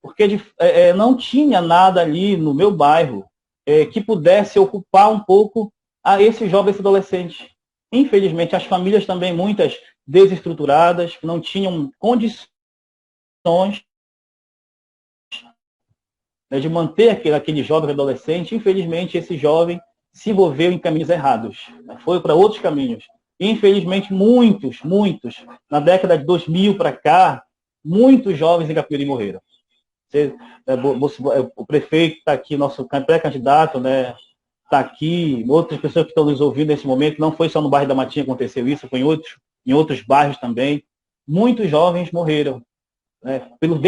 Porque não tinha nada ali no meu bairro que pudesse ocupar um pouco a esses jovens adolescentes. Infelizmente, as famílias também, muitas desestruturadas, que não tinham condições de manter aquele jovem adolescente. Infelizmente, esse jovem se envolveu em caminhos errados, foi para outros caminhos. Infelizmente, muitos, na década de 2000 para cá, muitos jovens em Capivari morreram. O prefeito está aqui, nosso pré-candidato, né, está aqui, outras pessoas que estão nos ouvindo nesse momento, não foi só no bairro da Matinha que aconteceu isso, foi em outros bairros também. Muitos jovens morreram, né, pelo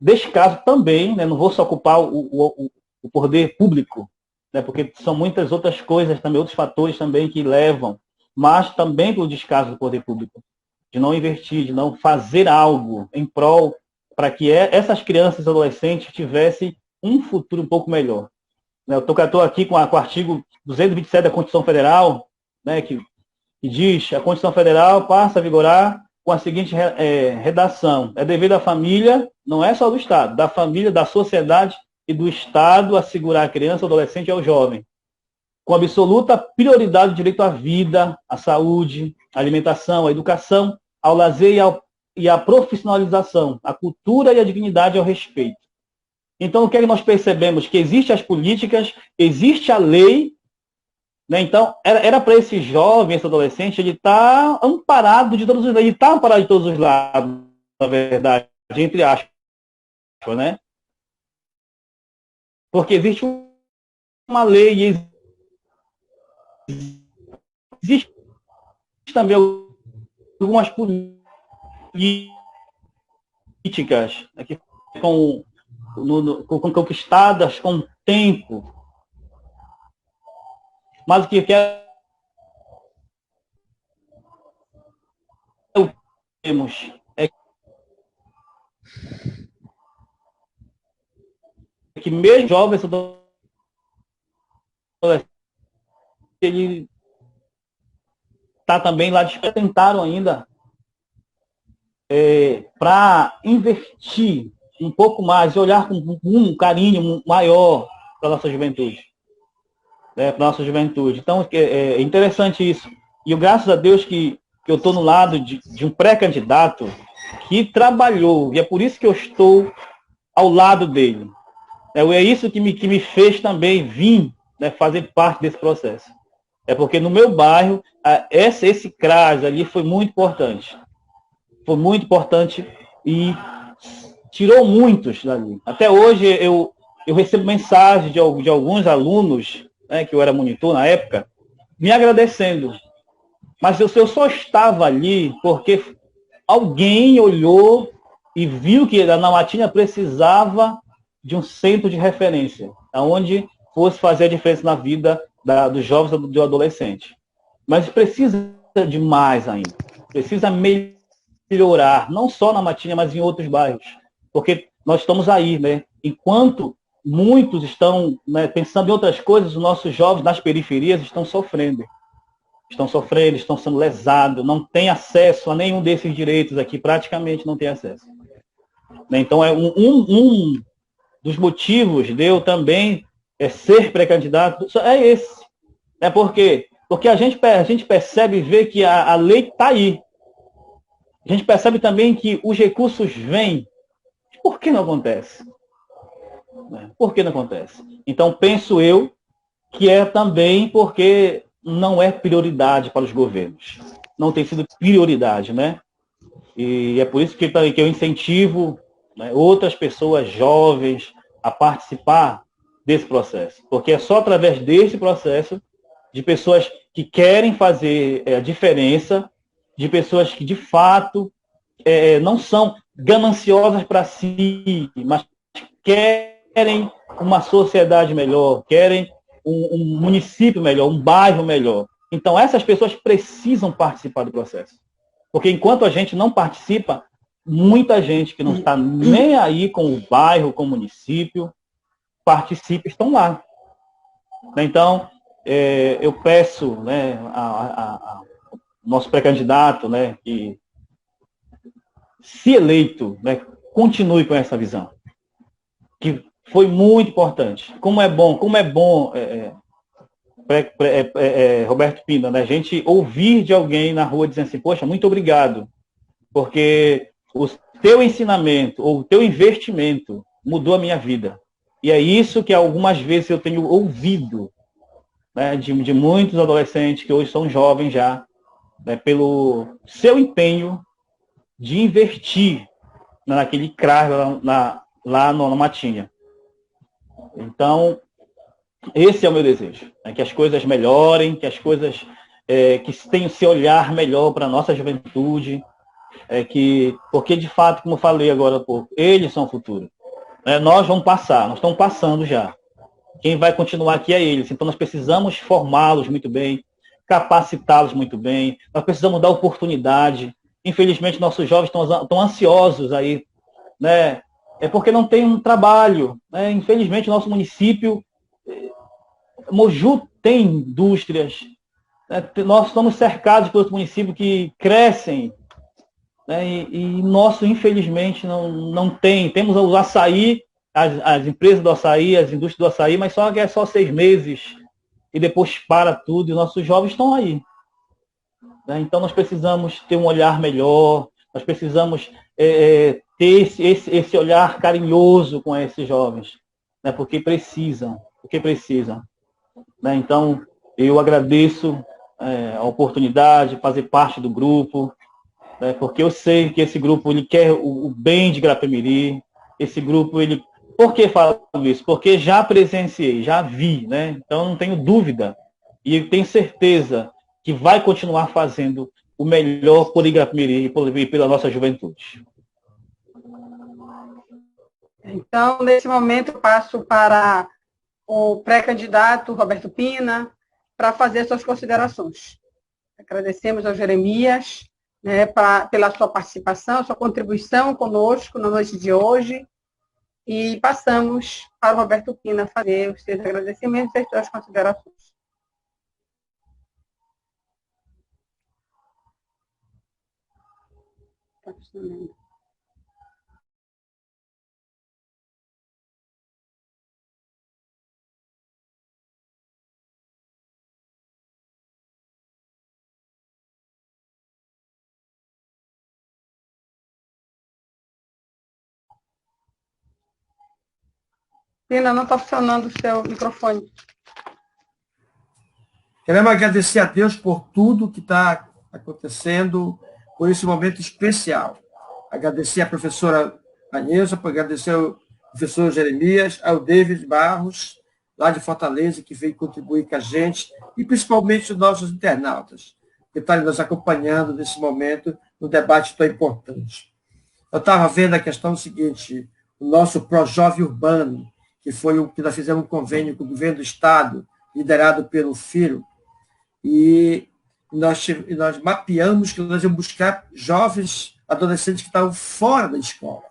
descaso também, né, não vou só ocupar o poder público, né, porque são muitas outras coisas também, outros fatores também que levam, mas também pelo descaso do poder público, de não investir, de não fazer algo em prol para que essas crianças e adolescentes tivessem um futuro um pouco melhor. Eu estou aqui com o artigo 227 da Constituição Federal, né, que diz: a Constituição Federal passa a vigorar com a seguinte redação: é dever da família, não é só do Estado, da família, da sociedade e do Estado assegurar à criança, ao adolescente e ao jovem, com absoluta prioridade, o direito à vida, à saúde, à alimentação, à educação, ao lazer e à profissionalização, à cultura e à dignidade e ao respeito. Então, o que é que nós percebemos? Que existem as políticas, existe a lei, né? Então, era para esse jovem, esse adolescente, ele está amparado de todos os lados, ele está amparado de todos os lados, na verdade, entre aspas, né? Porque existe uma lei, existe também algumas políticas que conquistadas com o tempo. Mas o que temos é que mesmo jovens, ele está também lá, tentaram ainda para investir um pouco mais e olhar com um carinho maior para a nossa juventude. Para a nossa juventude. Então, é interessante isso. E graças a Deus que eu estou no lado de um pré-candidato que trabalhou, e é por isso que eu estou ao lado dele. É isso que me fez também vir, né, fazer parte desse processo. É porque no meu bairro, esse CRAS ali foi muito importante. Foi muito importante e tirou muitos dali. Até hoje eu recebo mensagens de alguns alunos, né, que eu era monitor na época, me agradecendo. Mas eu só estava ali porque alguém olhou e viu que a Matinha precisava de um centro de referência, onde fosse fazer a diferença na vida dos jovens e do adolescente. Mas precisa de mais ainda. Precisa melhorar, não só na Matinha, mas em outros bairros. Porque nós estamos aí, né? Enquanto muitos estão, né, pensando em outras coisas, os nossos jovens nas periferias estão sofrendo. Estão sendo lesados, não têm acesso a nenhum desses direitos aqui, praticamente não tem acesso. Então, é um dos motivos de eu também ser pré-candidato, é esse. Por quê? Porque a gente percebe e vê que a lei está aí. A gente percebe também que os recursos vêm. Por que não acontece? Por que não acontece? Então, penso eu que é também porque não é prioridade para os governos. Não tem sido prioridade, né? E é por isso que eu incentivo, né, outras pessoas jovens a participar desse processo. Porque é só através desse processo, de pessoas que querem fazer a diferença, de pessoas que, de fato, não são gananciosas para si, mas querem uma sociedade melhor, querem um município melhor, um bairro melhor. Então, essas pessoas precisam participar do processo. Porque enquanto a gente não participa, muita gente que não está nem aí com o bairro, com o município, participa, estão lá. Então, eu peço, né, ao nosso pré-candidato, né, que, se eleito, né, continue com essa visão, que foi muito importante. Como é bom, Roberto Pina, né, a gente ouvir de alguém na rua dizendo assim, poxa, muito obrigado, porque o teu ensinamento ou o teu investimento mudou a minha vida. E é isso que algumas vezes eu tenho ouvido, né, de muitos adolescentes que hoje são jovens já, né, pelo seu empenho de investir naquele CRAS lá na Matinha. Então, esse é o meu desejo, né, que as coisas melhorem, que as coisas que tenham esse olhar melhor para a nossa juventude, porque, de fato, como eu falei agora há pouco, eles são o futuro. Nós vamos passar, nós estamos passando já. Quem vai continuar aqui é eles. Então, nós precisamos formá-los muito bem, capacitá-los muito bem, nós precisamos dar oportunidade. Infelizmente, nossos jovens estão ansiosos aí, né? É porque não tem um trabalho, né? Infelizmente, o nosso município, Moju tem indústrias, né? Nós estamos cercados por outros municípios que crescem, né? E nosso, infelizmente, não tem. Temos o açaí, as empresas do açaí, as indústrias do açaí, mas só que é só 6 meses e depois para tudo, e nossos jovens estão aí. Então, nós precisamos ter um olhar melhor, nós precisamos ter esse olhar carinhoso com esses jovens, né? Porque precisam. Né? Então, eu agradeço a oportunidade de fazer parte do grupo, né? Porque eu sei que esse grupo ele quer o bem de Grapemiri, esse grupo, ele... Por que falo isso? Porque já presenciei, já vi, né? Então, não tenho dúvida, e eu tenho certeza que vai continuar fazendo o melhor por Grapemiri e pela nossa juventude. Então, nesse momento, eu passo para o pré-candidato Roberto Pina para fazer suas considerações. Agradecemos ao Jeremias, né, pela sua participação, sua contribuição conosco na noite de hoje, e passamos para o Roberto Pina fazer os seus agradecimentos e as suas considerações. Está funcionando. Pina, não está funcionando o seu microfone. Queremos agradecer a Deus por tudo que está acontecendo, por esse momento especial. Agradecer a professora Vanilza, agradecer ao professor Jeremias, ao David Barros, lá de Fortaleza, que veio contribuir com a gente, e principalmente os nossos internautas, que estão nos acompanhando nesse momento, no debate tão importante. Eu estava vendo a questão seguinte, o nosso Projove Urbano, que foi o que nós fizemos um convênio com o governo do Estado, liderado pelo FIRO, e nós mapeamos que nós íamos buscar jovens, adolescentes que estavam fora da escola.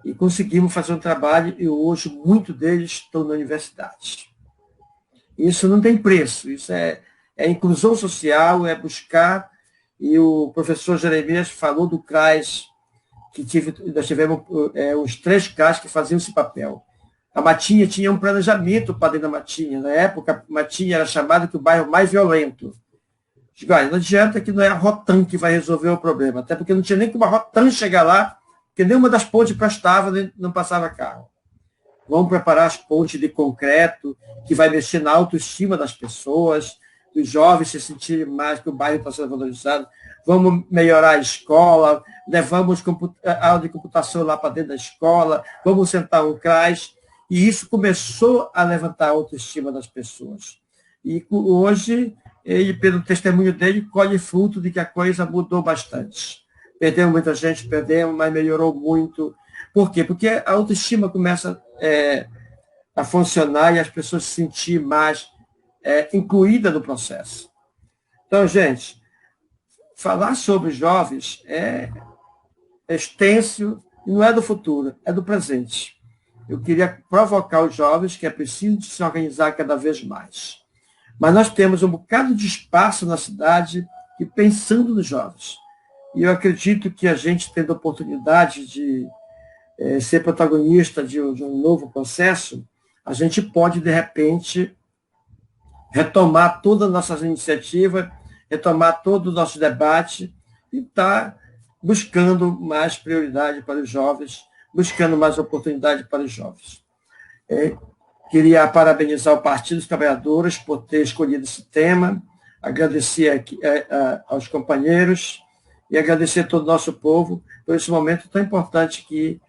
E conseguimos fazer um trabalho, e hoje muitos deles estão na universidade. Isso não tem preço, isso é inclusão social, é buscar, e o professor Jeremias falou do CRAS, nós tivemos os 3 CRAS que faziam esse papel. A Matinha tinha um planejamento para dentro da Matinha. Na época, a Matinha era chamada de o bairro mais violento. Digo, olha, não adianta que não é a Rotan que vai resolver o problema, até porque não tinha nem como a Rotan chegar lá, porque nenhuma das pontes prestava, não passava carro. Vamos preparar as pontes de concreto, que vai mexer na autoestima das pessoas, dos jovens se sentirem mais que o bairro está sendo valorizado. Vamos melhorar a escola, levamos a aula de computação lá para dentro da escola, vamos sentar um CRAS. E isso começou a levantar a autoestima das pessoas. E hoje, ele, pelo testemunho dele, colhe fruto de que a coisa mudou bastante. Perdemos muita gente, mas melhorou muito. Por quê? Porque a autoestima começa a funcionar e as pessoas se sentirem mais incluídas no processo. Então, gente, falar sobre jovens é extenso e não é do futuro, é do presente. Eu queria provocar os jovens que é preciso se organizar cada vez mais. Mas nós temos um bocado de espaço na cidade e pensando nos jovens. E eu acredito que a gente tendo a oportunidade de ser protagonista de um novo processo, a gente pode, de repente, retomar todas as nossas iniciativas, retomar todo o nosso debate e estar buscando mais prioridade para os jovens, buscando mais oportunidade para os jovens. Queria parabenizar o Partido dos Trabalhadores por ter escolhido esse tema, agradecer aqui, aos companheiros e agradecer a todo o nosso povo por esse momento tão importante que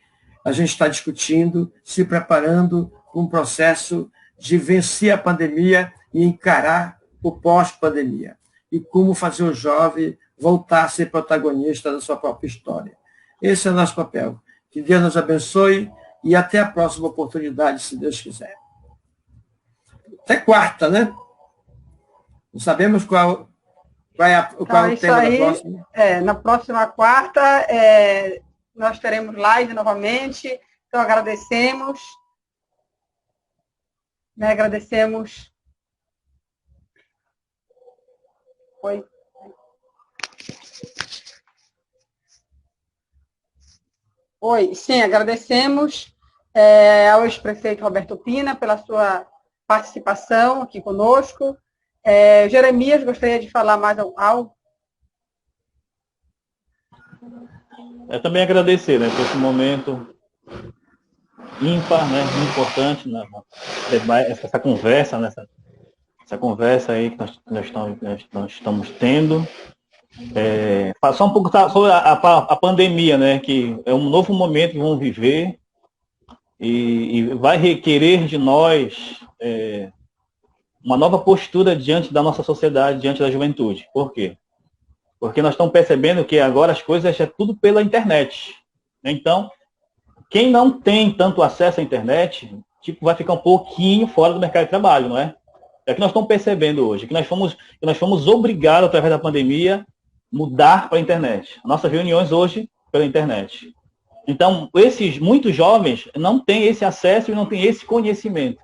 a gente está discutindo, se preparando para um processo de vencer a pandemia e encarar o pós-pandemia. E como fazer o jovem voltar a ser protagonista da sua própria história. Esse é o nosso papel. Que Deus nos abençoe e até a próxima oportunidade, se Deus quiser. Até quarta, né? Não sabemos qual é o tema da próxima. Na próxima quarta, nós teremos live novamente. Então, agradecemos. Agradecemos. Oi. Oi, sim, agradecemos ao ex-prefeito Roberto Pina pela sua participação aqui conosco. Jeremias, gostaria de falar mais algo? Eu também agradecer, né, por esse momento ímpar, né, muito importante, né, essa conversa, né, essa conversa aí que nós estamos tendo. Só um pouco sobre a pandemia, né, que é um novo momento que vamos viver e vai requerer de nós uma nova postura diante da nossa sociedade, diante da juventude. Por quê? Porque nós estamos percebendo que agora as coisas é tudo pela internet. Então, quem não tem tanto acesso à internet, vai ficar um pouquinho fora do mercado de trabalho, não é? É o que nós estamos percebendo hoje, que nós fomos obrigados, através da pandemia, mudar para a internet. Nossas reuniões hoje pela internet. Então, muitos jovens não têm esse acesso e não têm esse conhecimento.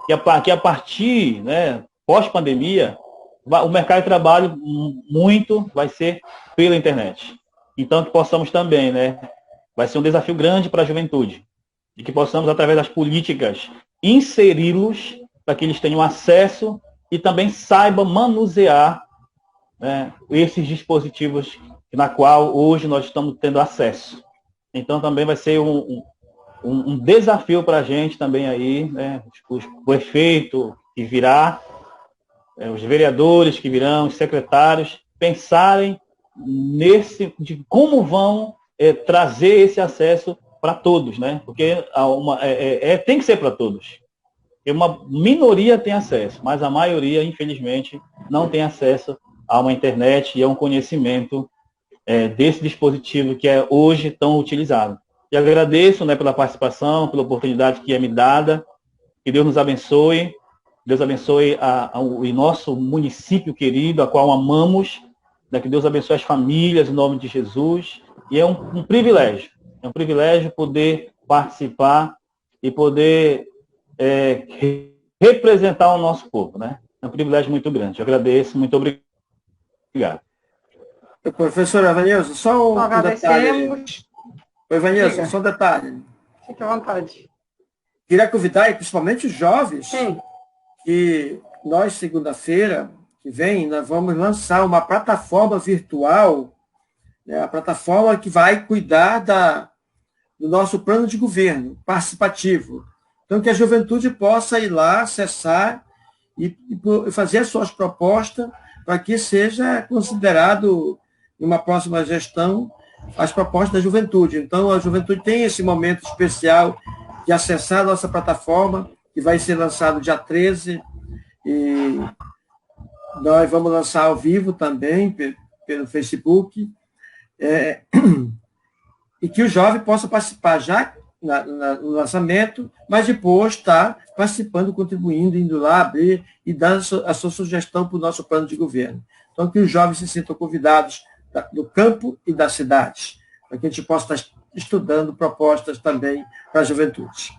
Que a partir, né, pós-pandemia, o mercado de trabalho muito vai ser pela internet. Então, que possamos também, né, vai ser um desafio grande para a juventude. E que possamos, através das políticas, inseri-los para que eles tenham acesso e também saibam manusear, né, esses dispositivos na qual hoje nós estamos tendo acesso. Então também vai ser um desafio para a gente também aí, né, o prefeito que virá, os vereadores que virão, os secretários, pensarem de como vão trazer esse acesso para todos, né? Porque tem que ser para todos. Uma minoria tem acesso, mas a maioria, infelizmente, não tem acesso a uma internet e a um conhecimento desse dispositivo que é hoje tão utilizado. E agradeço, né, pela participação, pela oportunidade que é me dada. Que Deus nos abençoe. Deus abençoe o nosso município querido, a qual amamos. Né, que Deus abençoe as famílias, em nome de Jesus. E é um privilégio. É um privilégio poder participar e poder representar o nosso povo, né? É um privilégio muito grande. Eu agradeço, muito obrigado. Professor Evanilson, só um detalhe. Evanilson, só um detalhe. Fique à vontade. Queria convidar, principalmente os jovens, Sim, que nós, segunda-feira, que vem, nós vamos lançar uma plataforma virtual, né, a plataforma que vai cuidar do nosso plano de governo participativo. Então, que a juventude possa ir lá, acessar e fazer as suas propostas para que seja considerado, em uma próxima gestão, as propostas da juventude. Então, a juventude tem esse momento especial de acessar a nossa plataforma, que vai ser lançado dia 13, e nós vamos lançar ao vivo também, pelo Facebook, e que o jovem possa participar já no lançamento, mas depois estar participando, contribuindo, indo lá, abrir e dando a sua sugestão para o nosso plano de governo. Então, que os jovens se sintam convidados do campo e das cidades, para que a gente possa estar estudando propostas também para a juventude.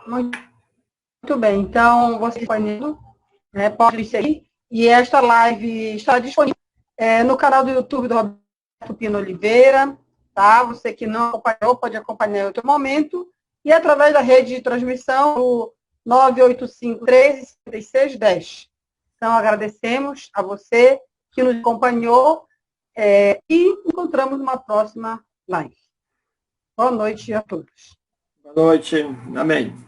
Muito bem, então, você disponível, né, pode seguir, e esta live está disponível no canal do YouTube do Roberto Pino Oliveira, tá? Você que não acompanhou, pode acompanhar em outro momento, e através da rede de transmissão, o 985-13-5610. Então, agradecemos a você que nos acompanhou e encontramos numa próxima live. Boa noite a todos. Boa noite. Amém.